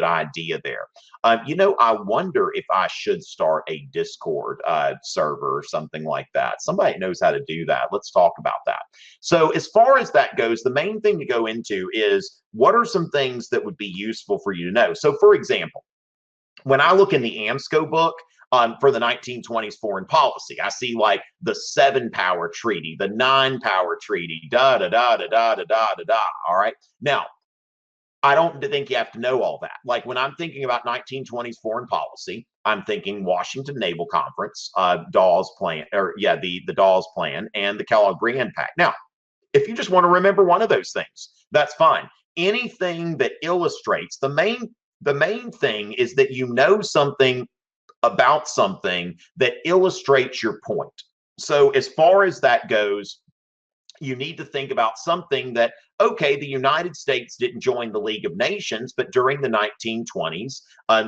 idea there. I wonder if I should start a Discord server or something like that. Somebody knows how to do that. Let's talk about that. So as far as that goes, the main thing to go into is, what are some things that would be useful for you to know? So for example, when I look in the AMSCO book for the 1920s foreign policy, I see like the 7-power treaty, the 9-power treaty, da da da da da da da da da. All right. Now, I don't think you have to know all that. Like, when I'm thinking about 1920s foreign policy, I'm thinking Washington Naval Conference, Dawes Plan, the Dawes Plan, and the Kellogg-Briand Pact. Now, if you just want to remember one of those things, that's fine. Anything that illustrates, the main thing is that you know something about something that illustrates your point. So as far as that goes, you need to think about something that, okay, the United States didn't join the League of Nations, but during the 1920s,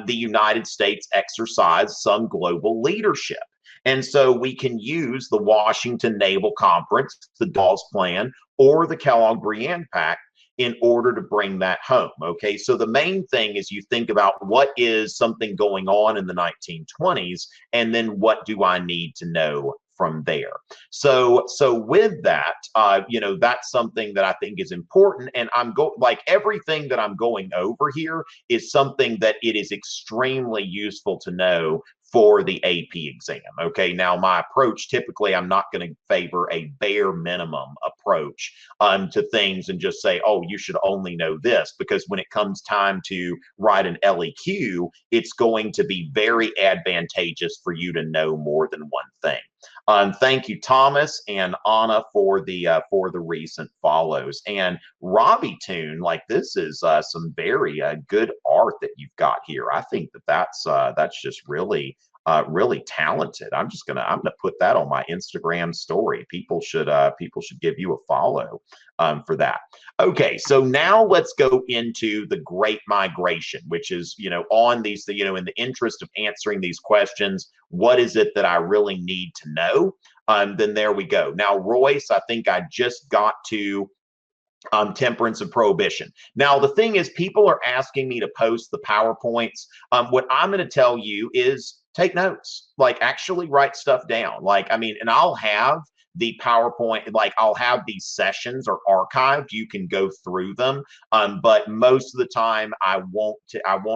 the United States exercised some global leadership. And so we can use the Washington Naval Conference, the Dawes Plan, or the Kellogg-Briand Pact in order to bring that home. Okay, so the main thing is you think about what is something going on in the 1920s, and then what do I need to know from there. So with that, that's something that I think is important, and like everything that I'm going over here is something that it is extremely useful to know for the AP exam. Okay, now my approach, typically I'm not going to favor a bare minimum approach to things and just say, oh, you should only know this, because when it comes time to write an LEQ, it's going to be very advantageous for you to know more than one thing. Thank you, Thomas and Anna, for the recent follows. And Robbie Toon, like, this is some very good art that you've got here. I think that's just really talented. I'm gonna put that on my Instagram story. People should give you a follow for that. Okay, so now let's go into the Great Migration, which is, on these, in the interest of answering these questions, what is it that I really need to know? Then there we go. Now, Royce, I think I just got to temperance and prohibition. Now, the thing is, people are asking me to post the PowerPoints. What I'm going to tell you is take notes, like actually write stuff down. And I'll have the PowerPoint, like I'll have these sessions are archived. You can go through them. But most of the time I won't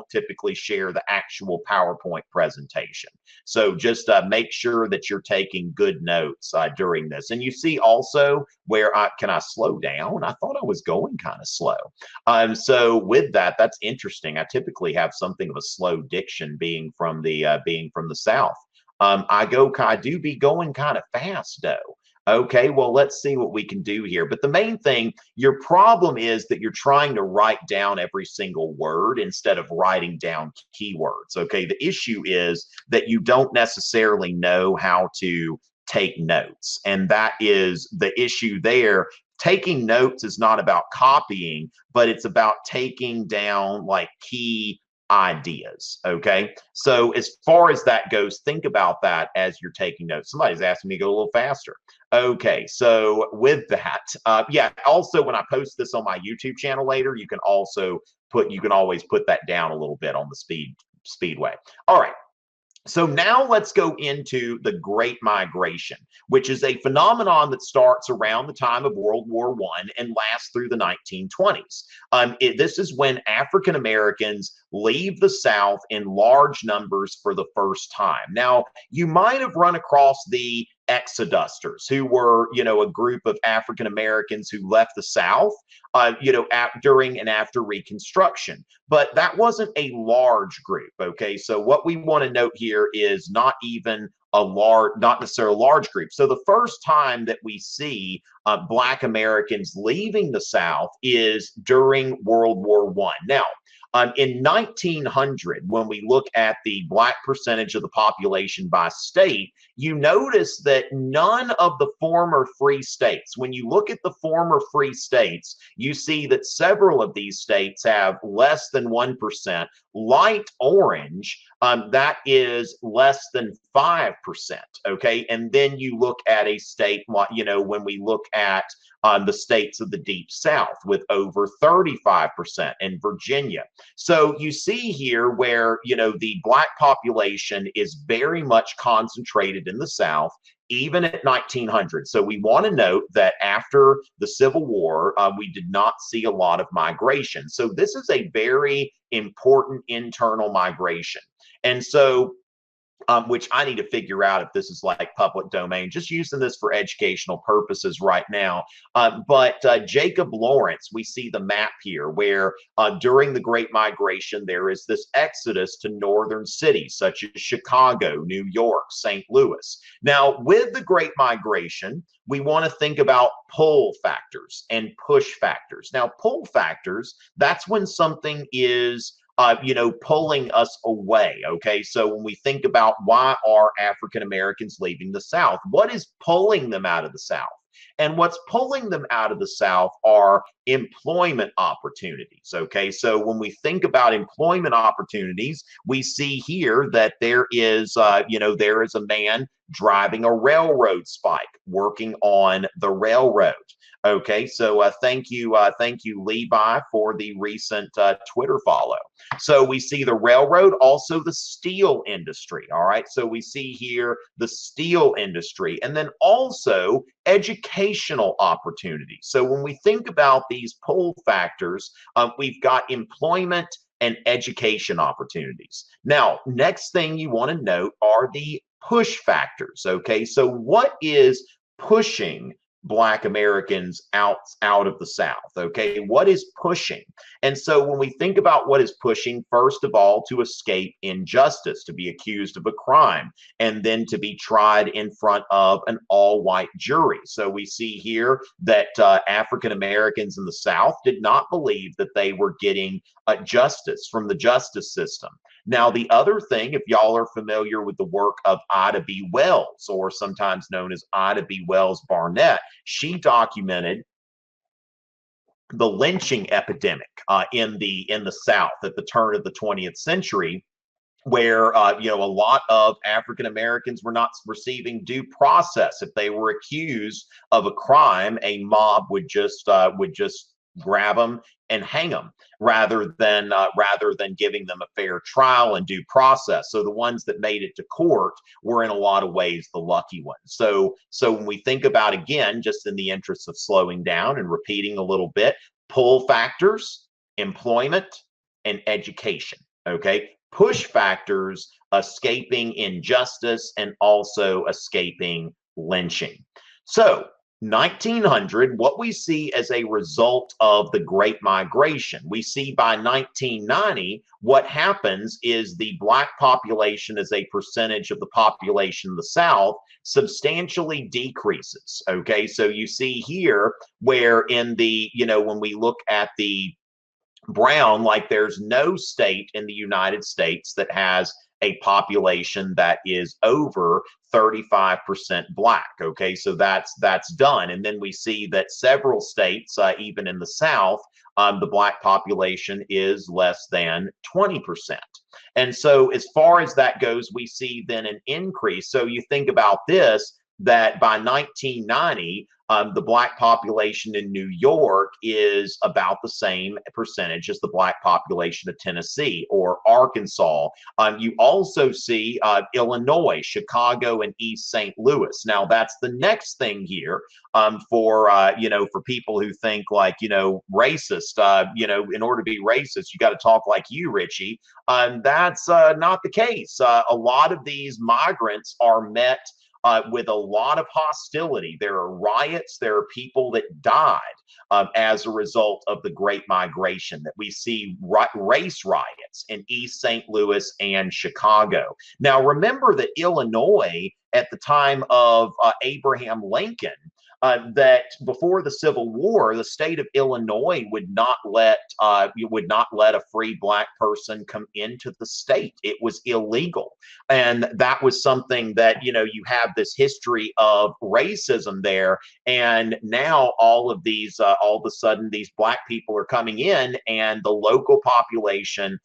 typically share the actual PowerPoint presentation. So just make sure that you're taking good notes during this. And you see also where can I slow down? I thought I was going kind of slow. So with that, that's interesting. I typically have something of a slow diction being from the South. I do be going kind of fast though. Okay, well, let's see what we can do here. But the main thing, your problem is that you're trying to write down every single word instead of writing down keywords. Okay, the issue is that you don't necessarily know how to take notes. And that is the issue there. Taking notes is not about copying, but it's about taking down like key ideas. Okay, so as far as that goes, think about that as you're taking notes. Somebody's asking me to go a little faster. Okay, so with that, yeah, also when I post this on my YouTube channel later, you can always put that down a little bit on the speedway. All right. So now let's go into the Great Migration, which is a phenomenon that starts around the time of World War I and lasts through the 1920s. This is when African Americans leave the South in large numbers for the first time. Now, you might have run across the exodusters, who were, a group of African Americans who left the South, during and after Reconstruction. But that wasn't a large group. Okay, so what we want to note here is not necessarily a large group. So the first time that we see Black Americans leaving the South is during World War I. Now, in 1900, when we look at the Black percentage of the population by state, you notice that none of the former free states, when you look at the former free states, you see that several of these states have less than 1%. Light orange, that is less than 5%. Okay, and then you look at a state, when we look at the states of the Deep South with over 35% in Virginia. So you see here where, the Black population is very much concentrated in the South, even at 1900. So we want to note that after the Civil War, we did not see a lot of migration. So this is a very important internal migration. And so which I need to figure out if this is like public domain, just using this for educational purposes right now. But Jacob Lawrence, we see the map here where during the Great Migration, there is this exodus to northern cities such as Chicago, New York, St. Louis. Now, with the Great Migration, we want to think about pull factors and push factors. Now, pull factors, that's when something is pulling us away. Okay, so when we think about why are African Americans leaving the South, what is pulling them out of the South? And what's pulling them out of the South are employment opportunities. Okay, so when we think about employment opportunities, we see here that there is a man driving a railroad spike, working on the railroad. Okay, so thank you, Levi, for the recent Twitter follow. So we see the railroad, also the steel industry. All right, so we see here the steel industry, and then also educational opportunities. So when we think about these pull factors, we've got employment and education opportunities. Now, next thing you want to note are the push factors. Okay, so what is pushing Black Americans out of the South? Okay, what is pushing? And so when we think about what is pushing, first of all, to escape injustice, to be accused of a crime, and then to be tried in front of an all-white jury. So we see here that African Americans in the South did not believe that they were getting justice from the justice system. Now, the other thing, if y'all are familiar with the work of Ida B. Wells, or sometimes known as Ida B. Wells Barnett, she documented the lynching epidemic in the South at the turn of the 20th century, where a lot of African Americans were not receiving due process. If they were accused of a crime, a mob would just grab them and hang them rather than giving them a fair trial and due process. So the ones that made it to court were in a lot of ways the lucky ones. So when we think about, again, just in the interest of slowing down and repeating a little bit, pull factors, employment, and education. Okay, push factors, escaping injustice and also escaping lynching. So 1900, what we see as a result of the Great Migration, we see by 1990, what happens is the Black population as a percentage of the population in the South substantially decreases. Okay, so you see here where in the, when we look at the brown, like there's no state in the United States that has a population that is over 35% Black. Okay, so that's done. And then we see that several states, even in the South, the Black population is less than 20%. And so as far as that goes, we see then an increase. So you think about this, that by 1990, the Black population in New York is about the same percentage as the Black population of Tennessee or Arkansas. You also see Illinois, Chicago, and East St. Louis. Now, that's the next thing here for people who think like, racist, in order to be racist, you got to talk like you, Richey. That's not the case. A lot of these migrants are met with a lot of hostility. There are riots. There are people that died as a result of the Great Migration, that we see race riots in East St. Louis and Chicago. Now, remember that Illinois, at the time of Abraham Lincoln, that before the Civil War, the state of Illinois would not let a free Black person come into the state. It was illegal, and that was something that you have this history of racism there. And now all of a sudden, these Black people are coming in, and the local population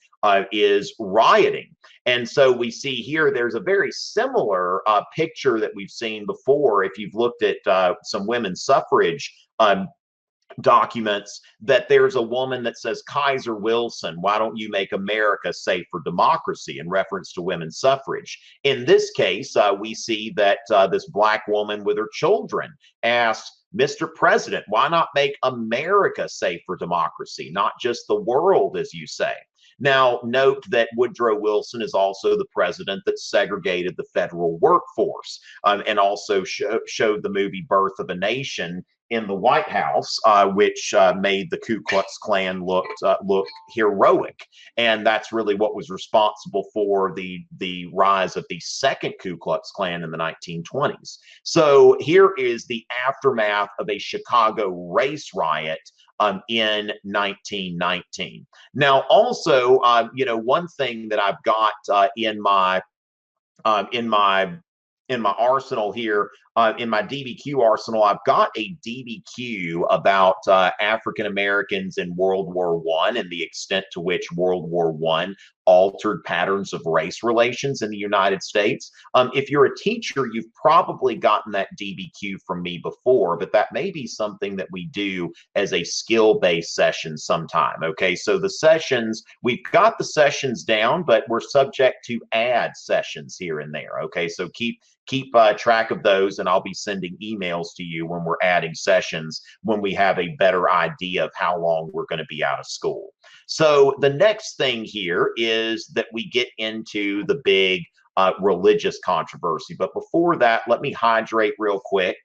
is rioting. And so we see here there's a very similar picture that we've seen before. If you've looked at some women's suffrage documents, that there's a woman that says, Kaiser Wilson, why don't you make America safe for democracy, in reference to women's suffrage. In this case, we see that this Black woman with her children asked, Mr. President, why not make America safe for democracy, not just the world, as you say? Now, note that Woodrow Wilson is also the president that segregated the federal workforce, and also showed the movie Birth of a Nation in the White House, which made the Ku Klux Klan look heroic. And that's really what was responsible for the rise of the second Ku Klux Klan in the 1920s. So here is the aftermath of a Chicago race riot in 1919. Now, also, one thing that I've got in my arsenal here, in my DBQ arsenal, I've got a DBQ about African Americans in World War I and the extent to which World War I altered patterns of race relations in the United States. If you're a teacher, you've probably gotten that DBQ from me before, but that may be something that we do as a skill-based session sometime. Okay, so the sessions, we've got the sessions down, but we're subject to add sessions here and there. Okay, so keep track of those, and I'll be sending emails to you when we're adding sessions, when we have a better idea of how long we're going to be out of school. So the next thing here is that we get into the big religious controversy. But before that, let me hydrate real quick.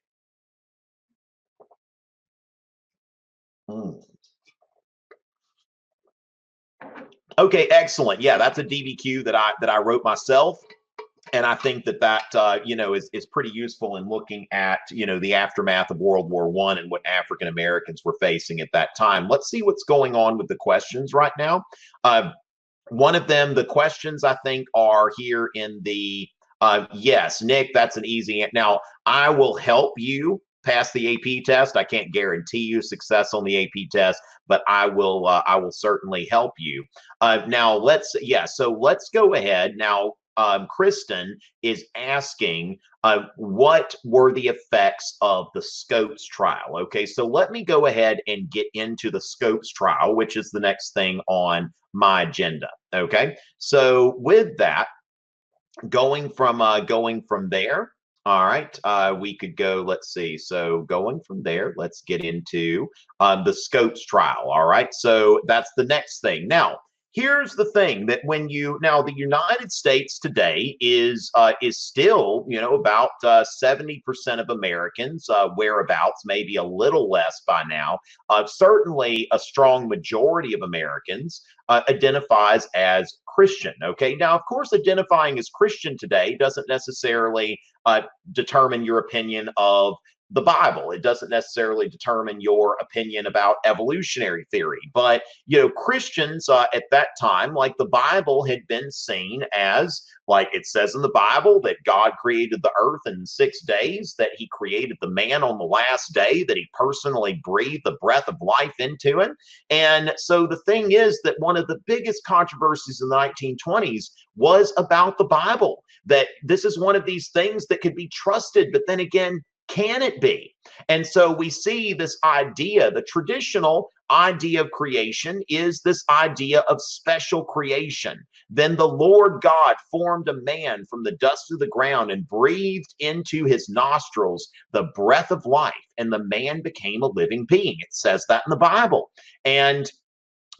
Okay, excellent. Yeah, that's a DBQ that I wrote myself. And I think that is pretty useful in looking at, the aftermath of World War I and what African Americans were facing at that time. Let's see what's going on with the questions right now. One of them, the questions I think are here in the, yes, Nick, that's an easy answer. Now, I will help you pass the AP test. I can't guarantee you success on the AP test, but I will certainly help you. Now, so let's go ahead now. Kristen is asking, what were the effects of the Scopes trial? Okay, so let me go ahead and get into the Scopes trial, which is the next thing on my agenda. Okay, so with that, going from there. All right, we could go, let's see. So going from there, let's get into the Scopes trial. All right, so that's the next thing. Now, here's the thing that the United States today is still, about 70% of Americans, whereabouts, maybe a little less by now, certainly a strong majority of Americans identifies as Christian. Okay, now, of course, identifying as Christian today doesn't necessarily determine your opinion of the Bible. It doesn't necessarily determine your opinion about evolutionary theory. But, Christians at that time, like the Bible had been seen as, like it says in the Bible, that God created the earth in 6 days, that he created the man on the last day, that he personally breathed the breath of life into him. And so the thing is that one of the biggest controversies in the 1920s was about the Bible, that this is one of these things that could be trusted, but then again, can it be? And so we see this idea, the traditional idea of creation is this idea of special creation. Then the Lord God formed a man from the dust of the ground and breathed into his nostrils the breath of life, and the man became a living being. It says that in the Bible. And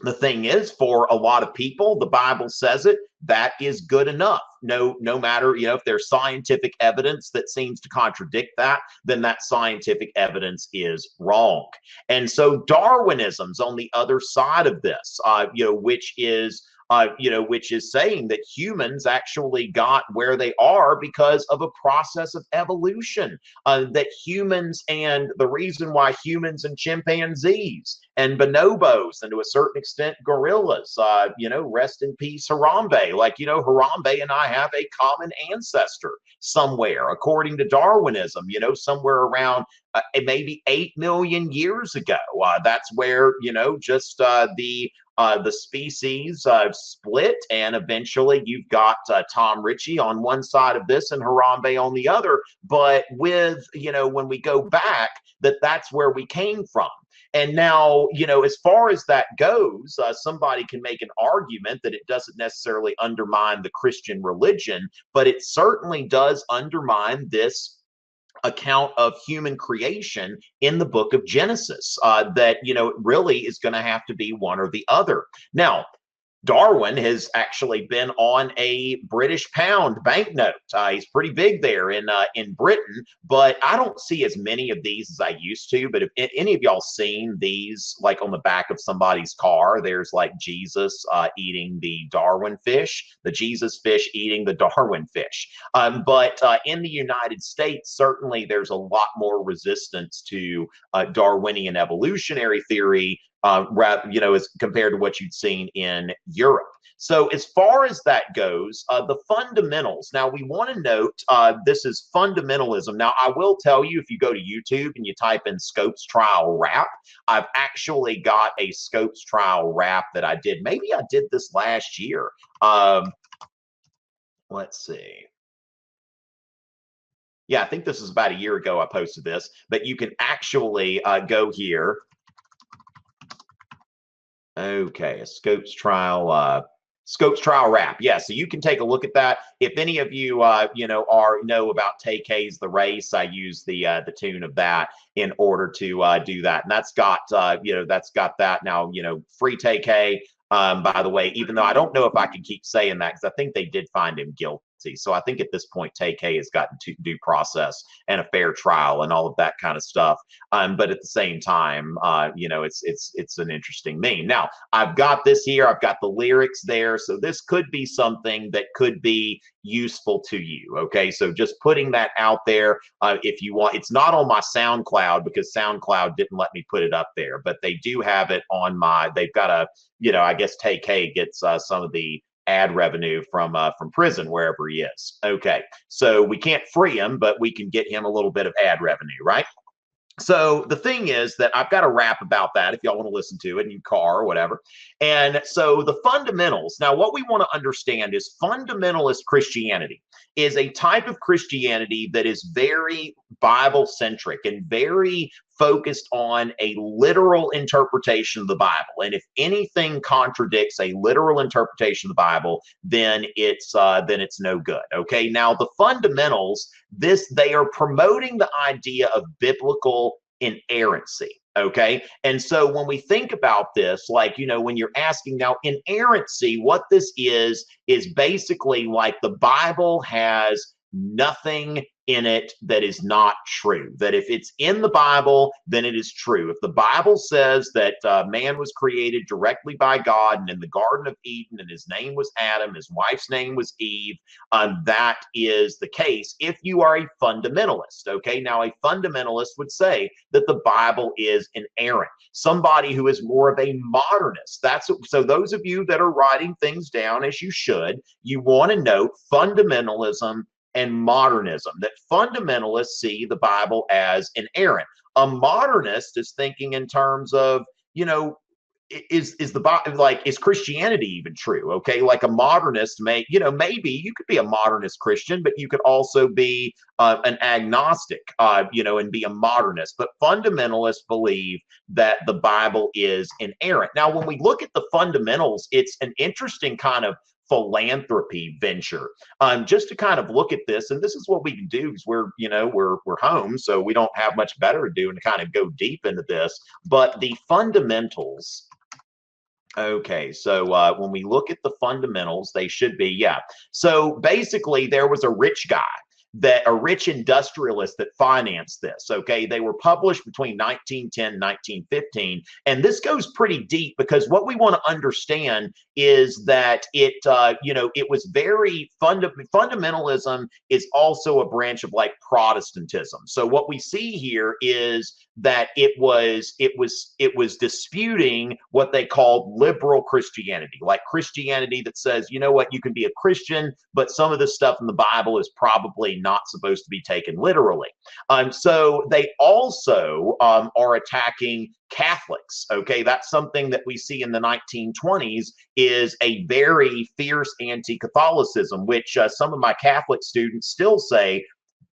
the thing is, for a lot of people, the Bible says it, that is good enough. No matter, if there's scientific evidence that seems to contradict that, then that scientific evidence is wrong. And so Darwinism's on the other side of this, which is saying that humans actually got where they are because of a process of evolution, that humans, and the reason why humans and chimpanzees and bonobos, and to a certain extent gorillas, rest in peace Harambe, Harambe and I have a common ancestor somewhere, according to Darwinism, somewhere around maybe 8 million years ago. That's where, the species split, and eventually you've got Tom Richey on one side of this and Harambe on the other. But with, when we go back, that's where we came from. And now, as far as that goes, somebody can make an argument that it doesn't necessarily undermine the Christian religion, but it certainly does undermine this account of human creation in the book of Genesis, that, it really is going to have to be one or the other. Now, Darwin has actually been on a British pound banknote. He's pretty big there in Britain, but I don't see as many of these as I used to. But if any of y'all seen these, like on the back of somebody's car, there's like Jesus eating the Darwin fish, the Jesus fish eating the Darwin fish. But in the United States, certainly there's a lot more resistance to Darwinian evolutionary theory as compared to what you'd seen in Europe. So as far as that goes, the fundamentals. Now we want to note this is fundamentalism. Now I will tell you, if you go to YouTube and you type in Scopes Trial Rap, I've actually got a Scopes Trial Rap that I did. Maybe I did this last year. Let's see. Yeah, I think this is about a year ago I posted this, but you can actually go here. Okay, a Scopes Trial Rap. Yeah, so you can take a look at that. If any of you know about Take Hayes the Race, I use the tune of that in order to do that. And that's got that's got that now, free Take Hay. By the way, even though I don't know if I can keep saying that, because I think they did find him guilty. So I think at this point, Take Hay has gotten to due process and a fair trial and all of that kind of stuff. But at the same time, it's an interesting meme. Now, I've got this here. I've got the lyrics there. So this could be something that could be useful to you. Okay, so just putting that out there. If you want, it's not on my SoundCloud because SoundCloud didn't let me put it up there, but they do have it on my. They've got a, I guess Take Hay gets some of the ad revenue from prison wherever he is. Okay, so we can't free him, but we can get him a little bit of ad revenue, right? So the thing is that I've got a rap about that if y'all want to listen to it in your car or whatever. And so the fundamentals. Now, what we want to understand is fundamentalist Christianity is a type of Christianity that is very Bible centric and very focused on a literal interpretation of the Bible. And if anything contradicts a literal interpretation of the Bible, then it's no good. Okay. Now the fundamentals, they are promoting the idea of biblical inerrancy. Okay. And so when we think about this, like, when you're asking now, inerrancy, what this is basically like the Bible has nothing in it that is not true. That if it's in the Bible, then it is true. If the Bible says that man was created directly by God and in the Garden of Eden, and his name was Adam, his wife's name was Eve, that is the case if you are a fundamentalist. Okay, now a fundamentalist would say that the Bible is inerrant. Somebody who is more of a modernist. So those of you that are writing things down, as you should, you want to note fundamentalism and modernism, that fundamentalists see the Bible as inerrant. A modernist is thinking in terms of, is the Bible, like, is Christianity even true? Okay, like a modernist maybe you could be a modernist Christian, but you could also be an agnostic, and be a modernist. But fundamentalists believe that the Bible is inerrant. Now, when we look at the fundamentals, it's an interesting kind of philanthropy venture, just to kind of look at this. And this is what we can do because we're home, so we don't have much better to do and to kind of go deep into this. But the fundamentals. Okay, so when we look at the fundamentals, they should be, so basically there was a rich industrialist that financed this. Okay, they were published between 1910 and 1915, and this goes pretty deep because what we want to understand is that it was very fundamentalism is also a branch of like Protestantism. So what we see here is that it was disputing what they called liberal Christianity, like Christianity that says, you can be a Christian, but some of the stuff in the Bible is probably not supposed to be taken literally. So they also are attacking Catholics. Okay, that's something that we see in the 1920s is a very fierce anti-Catholicism, which some of my Catholic students still say.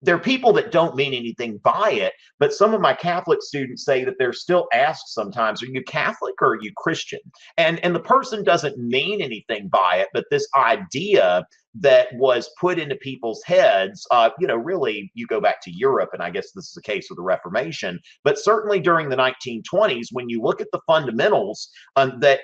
There are people that don't mean anything by it, but some of my Catholic students say that they're still asked sometimes, are you Catholic or are you Christian? And the person doesn't mean anything by it, but this idea that was put into people's heads, really, you go back to Europe, and I guess this is the case with the Reformation, but certainly during the 1920s, when you look at the fundamentals, that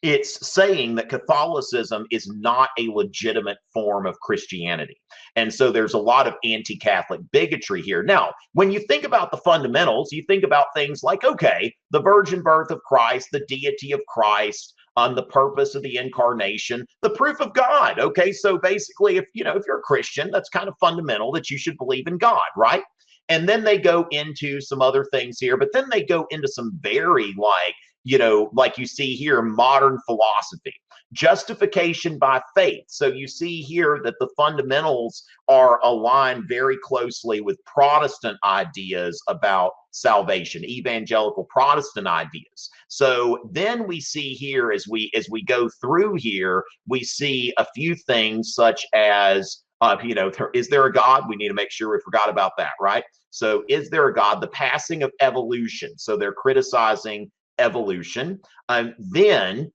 it's saying that Catholicism is not a legitimate form of Christianity. And so there's a lot of anti-Catholic bigotry here. Now, when you think about the fundamentals, you think about things like, okay, the virgin birth of Christ, the deity of Christ, the purpose of the incarnation, the proof of God. Okay, so basically, if you're a Christian, that's kind of fundamental that you should believe in God, right? And then they go into some other things here, but then they go into some very like you see here, modern philosophy, justification by faith. So you see here that the fundamentals are aligned very closely with Protestant ideas about salvation, evangelical Protestant ideas. So then we see here, as we go through here, we see a few things such as is there a God? We need to make sure we forgot about that, right? So is there a God? The passing of evolution. So they're criticizing evolution. Then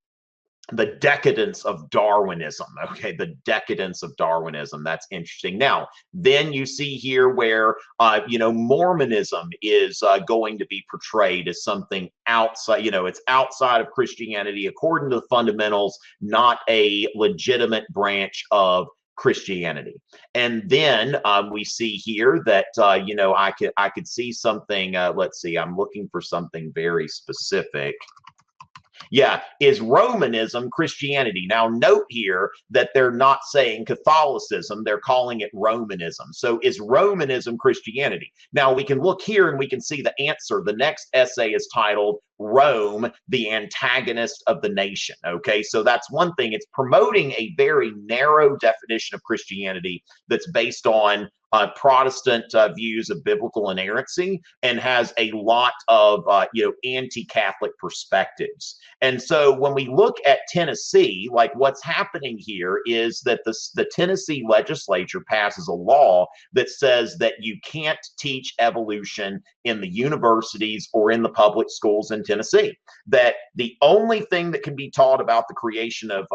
the decadence of Darwinism. Okay, the decadence of Darwinism. That's interesting. Now, then you see here where Mormonism is going to be portrayed as something outside. It's outside of Christianity according to the fundamentals, not a legitimate branch of Christianity. And then we see here that I could see something. Let's see. I'm looking for something very specific. Yeah, is Romanism Christianity? Now, note here that they're not saying Catholicism, they're calling it Romanism. So is Romanism Christianity? Now, we can look here and we can see the answer. The next essay is titled Rome, the Antagonist of the Nation. Okay, so that's one thing. It's promoting a very narrow definition of Christianity that's based on Protestant views of biblical inerrancy and has a lot of anti-Catholic perspectives. And so when we look at Tennessee, like what's happening here is that the Tennessee legislature passes a law that says that you can't teach evolution in the universities or in the public schools in Tennessee. That the only thing that can be taught about the creation of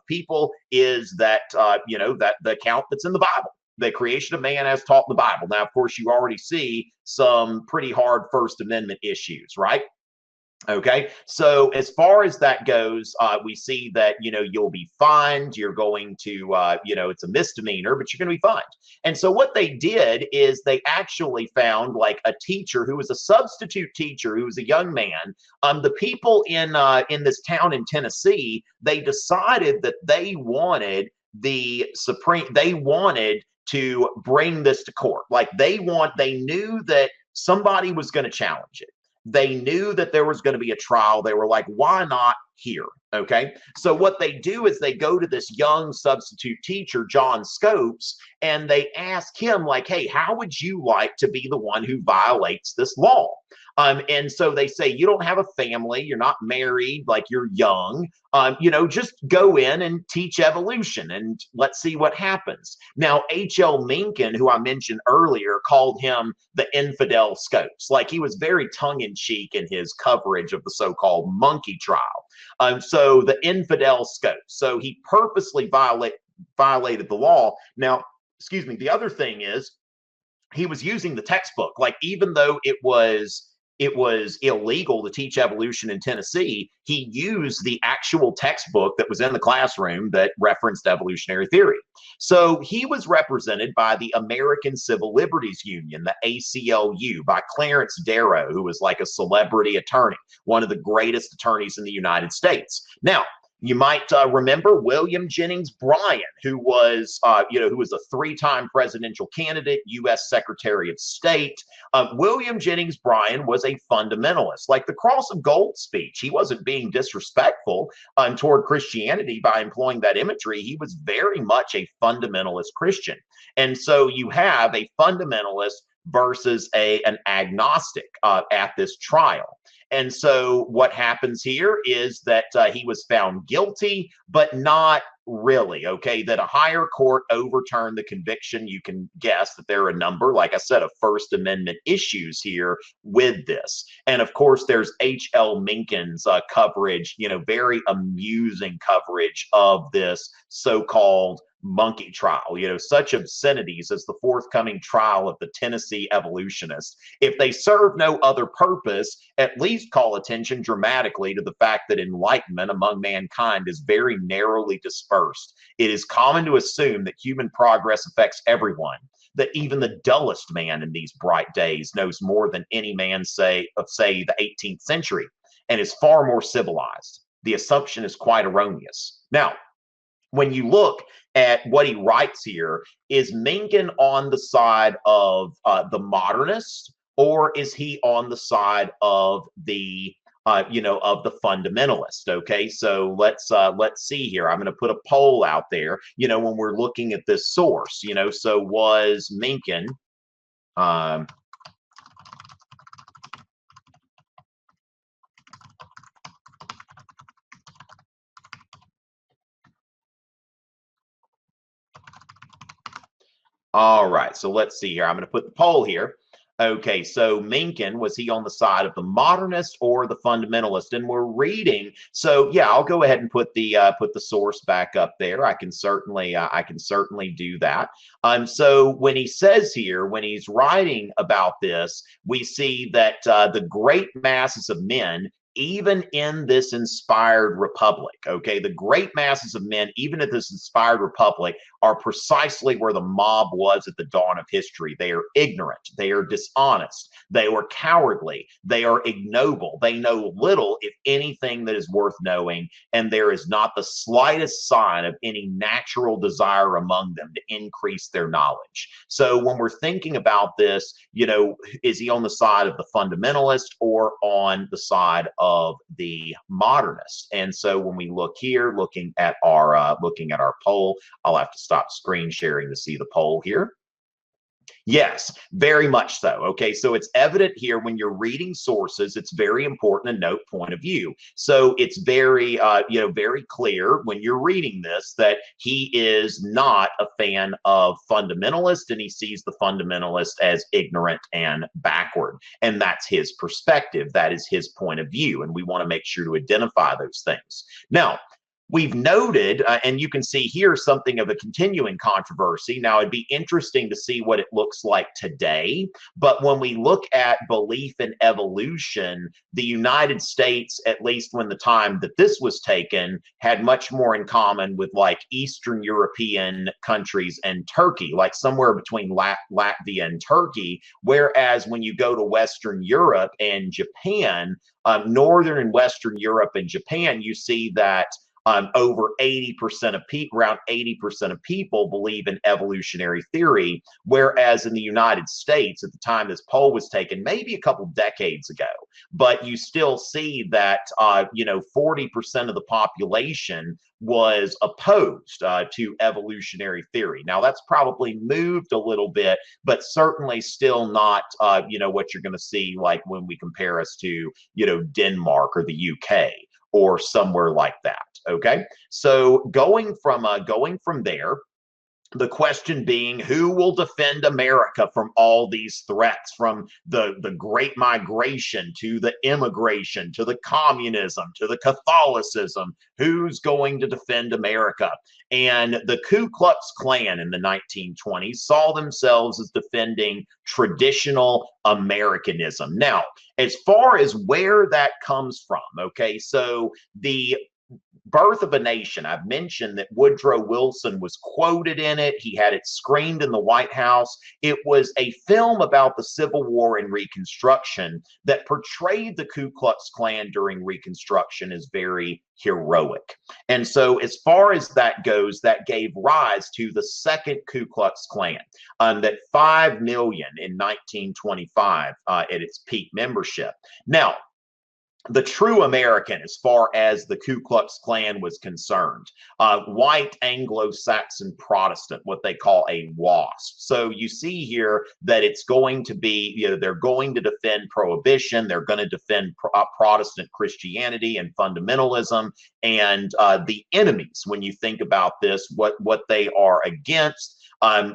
people is that that the account that's in the Bible. The creation of man as taught in the Bible. Now, of course, you already see some pretty hard First Amendment issues, right? Okay, so as far as that goes, we see that, you'll be fined. You're going to, it's a misdemeanor, but you're going to be fined. And so what they did is they actually found like a teacher who was a substitute teacher, who was a young man. The people in this town in Tennessee, they decided that they wanted to bring this to court. Like they knew that somebody was going to challenge it. They knew that there was going to be a trial. They were like, why not here? Okay. So what they do is they go to this young substitute teacher, John Scopes, and they ask him like, hey, how would you like to be the one who violates this law? And so they say, you don't have a family, you're not married, like you're young, just go in and teach evolution and let's see what happens. Now, H.L. Mencken, who I mentioned earlier, called him the infidel Scopes. Like he was very tongue-in-cheek in his coverage of the so-called monkey trial. So the infidel Scopes. So he purposely violated the law. Now, excuse me, the other thing is he was using the textbook. Like even though it was illegal to teach evolution in Tennessee, he used the actual textbook that was in the classroom that referenced evolutionary theory. So he was represented by the American Civil Liberties Union, the ACLU, by Clarence Darrow, who was like a celebrity attorney, one of the greatest attorneys in the United States. Now, you might remember William Jennings Bryan, who was a three-time presidential candidate, U.S. Secretary of State. William Jennings Bryan was a fundamentalist. Like the Cross of Gold speech, he wasn't being disrespectful toward Christianity by employing that imagery. He was very much a fundamentalist Christian. And so you have a fundamentalist versus an agnostic at this trial. And so what happens here is that he was found guilty, but not really, okay, that a higher court overturned the conviction. You can guess that there are a number, like I said, of First Amendment issues here with this. And of course, there's H.L. Mencken's coverage, very amusing coverage of this so-called monkey trial, such obscenities as the forthcoming trial of the Tennessee evolutionists. If they serve no other purpose, at least call attention dramatically to the fact that enlightenment among mankind is very narrowly dispersed. It is common to assume that human progress affects everyone, that even the dullest man in these bright days knows more than any man of the 18th century and is far more civilized. The assumption is quite erroneous. Now, when you look at what he writes here, is Mencken on the side of the modernists, or is he on the side of the of the fundamentalist? Okay, so let's see here. I'm going to put a poll out there. When we're looking at this source, so was Mencken all right, so let's see here. I'm going to put the poll here. Okay, so Mencken, was he on the side of the modernist or the fundamentalist? And we're reading. So yeah, I'll go ahead and put the source back up there. I can certainly do that. So when he says here, when he's writing about this, we see that the great masses of men, even in this inspired republic, okay, the great masses of men, even in this inspired republic, are precisely where the mob was at the dawn of history. They are ignorant, they are dishonest, they are cowardly, they are ignoble, they know little, if anything, that is worth knowing, and there is not the slightest sign of any natural desire among them to increase their knowledge. So when we're thinking about this, is he on the side of the fundamentalist or on the side of the modernist? And so when we look here, looking at our poll, I'll have to stop screen sharing to see the poll here. Yes, very much so. Okay, so it's evident here when you're reading sources, it's very important to note point of view. So it's very, very clear when you're reading this that he is not a fan of fundamentalists, and he sees the fundamentalist as ignorant and backward. And that's his perspective. That is his point of view. And we want to make sure to identify those things. Now, we've noted, and you can see here something of a continuing controversy. Now, it'd be interesting to see what it looks like today. But when we look at belief in evolution, the United States, at least when the time that this was taken, had much more in common with like Eastern European countries and Turkey, like somewhere between Latvia and Turkey. Whereas when you go to Western Europe and Japan, Northern and Western Europe and Japan, you see that over 80% of people, around 80% of people believe in evolutionary theory, whereas in the United States, at the time this poll was taken, maybe a couple decades ago, but you still see that 40% of the population was opposed to evolutionary theory. Now that's probably moved a little bit, but certainly still not what you're going to see like when we compare us to Denmark or the UK or somewhere like that. Okay, so going from there, the question being, who will defend America from all these threats, from the Great Migration to the immigration to the communism to the Catholicism? Who's going to defend America? And the Ku Klux Klan in the 1920s saw themselves as defending traditional Americanism. Now, as far as where that comes from, okay, so the Birth of a Nation, I've mentioned that Woodrow Wilson was quoted in it. He had it screened in the White House. It was a film about the Civil War and Reconstruction that portrayed the Ku Klux Klan during Reconstruction as very heroic. And so as far as that goes, that gave rise to the second Ku Klux Klan, that 5 million in 1925 at its peak membership. Now, the true American, as far as the Ku Klux Klan was concerned, white Anglo-Saxon Protestant, what they call a WASP. So you see here that it's going to be, they're going to defend Prohibition, they're going to defend Protestant Christianity and fundamentalism, and the enemies, when you think about this, what they are against.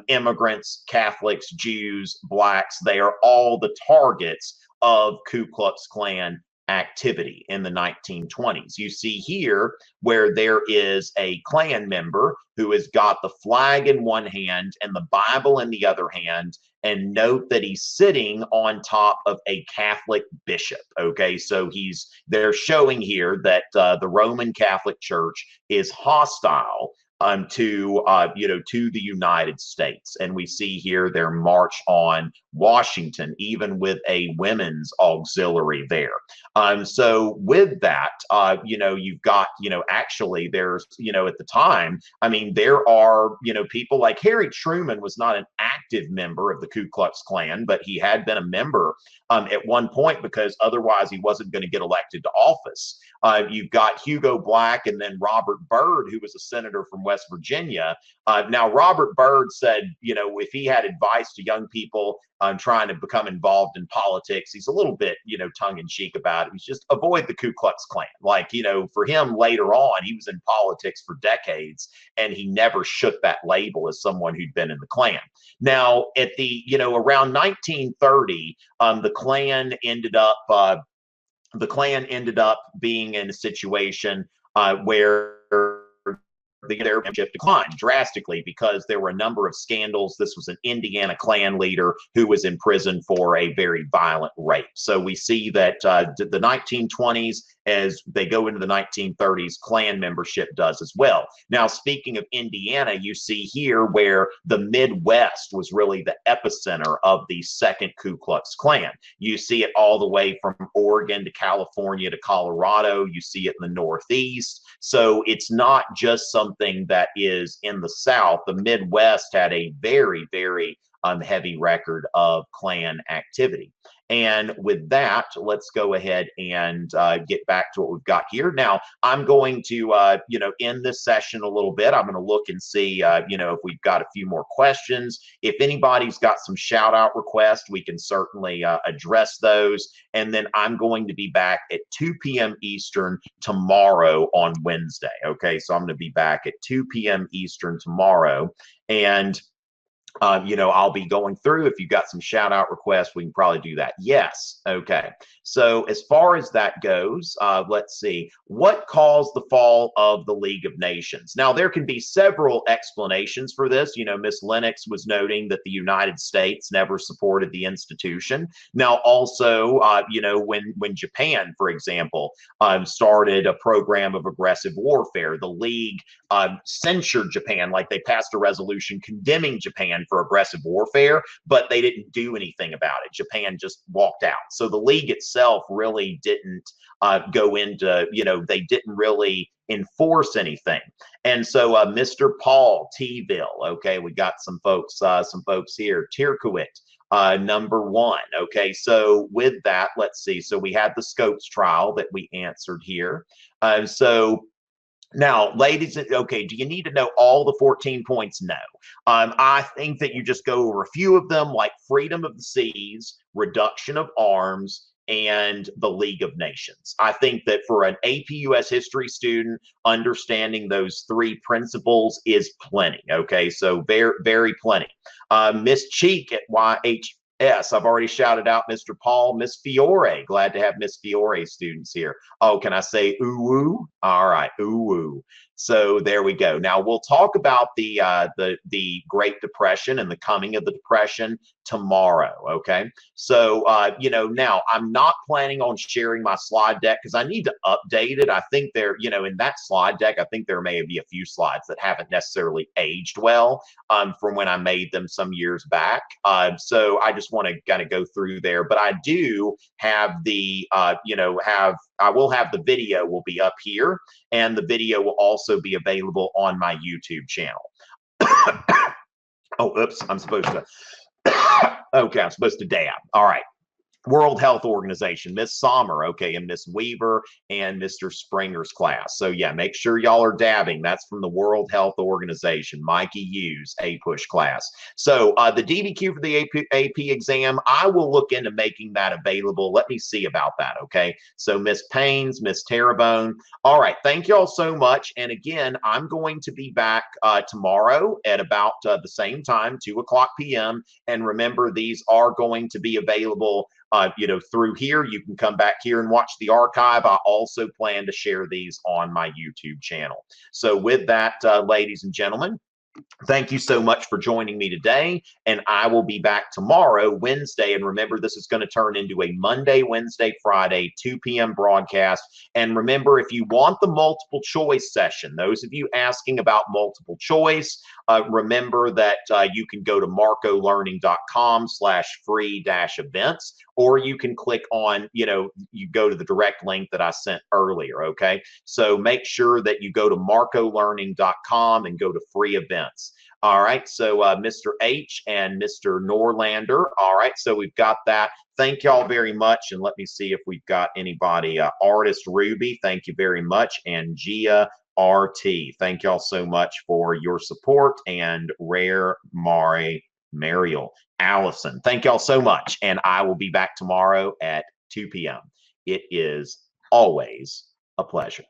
Immigrants, Catholics, Jews, blacks, they are all the targets of Ku Klux Klan activity in the 1920s. You see here where there is a Klan member who has got the flag in one hand and the Bible in the other hand, and note that he's sitting on top of a Catholic bishop. Okay, so they're showing here that the Roman Catholic Church is hostile to the United States. And we see here their march on Washington, even with a women's auxiliary there. So with that, you've got, actually there's, at the time, I mean, there are, people like Harry Truman was not an active member of the Ku Klux Klan, but he had been a member at one point, because otherwise he wasn't going to get elected to office. You've got Hugo Black and then Robert Byrd, who was a senator from West Virginia. Now, Robert Byrd said, if he had advice to young people trying to become involved in politics, he's a little bit, tongue in cheek about it. He's just avoid the Ku Klux Klan. Like, for him later on, he was in politics for decades and he never shook that label as someone who'd been in the Klan. Now, at the, around 1930, the Klan ended up being in a situation where their membership declined drastically because there were a number of scandals. This was an Indiana Klan leader who was in prison for a very violent rape. So we see that the 1920s, as they go into the 1930s, Klan membership does as well. Now, speaking of Indiana, you see here where the Midwest was really the epicenter of the second Ku Klux Klan. You see it all the way from Oregon to California to Colorado. You see it in the Northeast. So it's not just something that is in the South. The Midwest had a very, very heavy record of Klan activity. And with that, let's go ahead and get back to what we've got here. Now, I'm going to, end this session a little bit. I'm going to look and see, if we've got a few more questions. If anybody's got some shout out requests, we can certainly address those. And then I'm going to be back at 2 p.m. Eastern tomorrow on Wednesday. Okay, so I'm going to be back at 2 p.m. Eastern tomorrow. And I'll be going through. If you've got some shout out requests, we can probably do that. Yes. Okay. So as far as that goes, let's see. What caused the fall of the League of Nations? Now, there can be several explanations for this. Miss Lennox was noting that the United States never supported the institution. Now, also, when Japan, for example, started a program of aggressive warfare, the League censured Japan, like they passed a resolution condemning Japan for aggressive warfare, but they didn't do anything about it. Japan just walked out. So the League itself really didn't go into, they didn't really enforce anything. And so Mr. Paul T-ville, okay, we got some folks here. Tierkowit, number 1. Okay, so with that, let's see. So we had the Scopes trial that we answered here. So now, ladies, okay, do you need to know all the 14 points? No. I think that you just go over a few of them, like freedom of the seas, reduction of arms, and the League of Nations. I think that for an AP US history student, understanding those 3 principles is plenty. Okay, so very, very plenty. Miss Cheek at YHS, I've already shouted out Mr. Paul. Miss Fiore, glad to have Miss Fiore students here. Oh, can I say ooh-woo? All right, ooh-woo. So there we go. Now we'll talk about the Great Depression and the coming of the Depression tomorrow. Okay. So now I'm not planning on sharing my slide deck because I need to update it. I think there, in that slide deck, I think there may be a few slides that haven't necessarily aged well from when I made them some years back. So I just want to kind of go through there. But I do have the I will have the video will be up here, and the video will also be available on my YouTube channel. Oh, oops, I'm supposed to. Okay, I'm supposed to dab. All right. World Health Organization, Miss Sommer, okay, and Miss Weaver and Mr. Springer's class. So yeah, make sure y'all are dabbing. That's from the World Health Organization, Mikey Hughes, APUSH class. So the DBQ for the AP exam, I will look into making that available. Let me see about that, okay? So Miss Paynes, Miss Terrebonne. All right, thank y'all so much. And again, I'm going to be back tomorrow at about the same time, 2:00 p.m. And remember, these are going to be available through here. You can come back here and watch the archive. I also plan to share these on my YouTube channel. So with that, ladies and gentlemen, Thank you so much for joining me today, and I will be back tomorrow, Wednesday. And remember, this is going to turn into a Monday, Wednesday, Friday, 2 p.m. broadcast. And remember, if you want the multiple choice session, those of you asking about multiple choice, remember that you can go to marcolearning.com/free-events, or you can click on, you go to the direct link that I sent earlier. Okay. So make sure that you go to marcolearning.com and go to free events. All right, so Mr. H and Mr. Norlander. All right, so we've got that. Thank y'all very much. And let me see if we've got anybody. Artist Ruby, thank you very much. And Gia RT, thank y'all so much for your support. And Rare Mariel Allison, thank y'all so much. And I will be back tomorrow at 2 p.m. It is always a pleasure.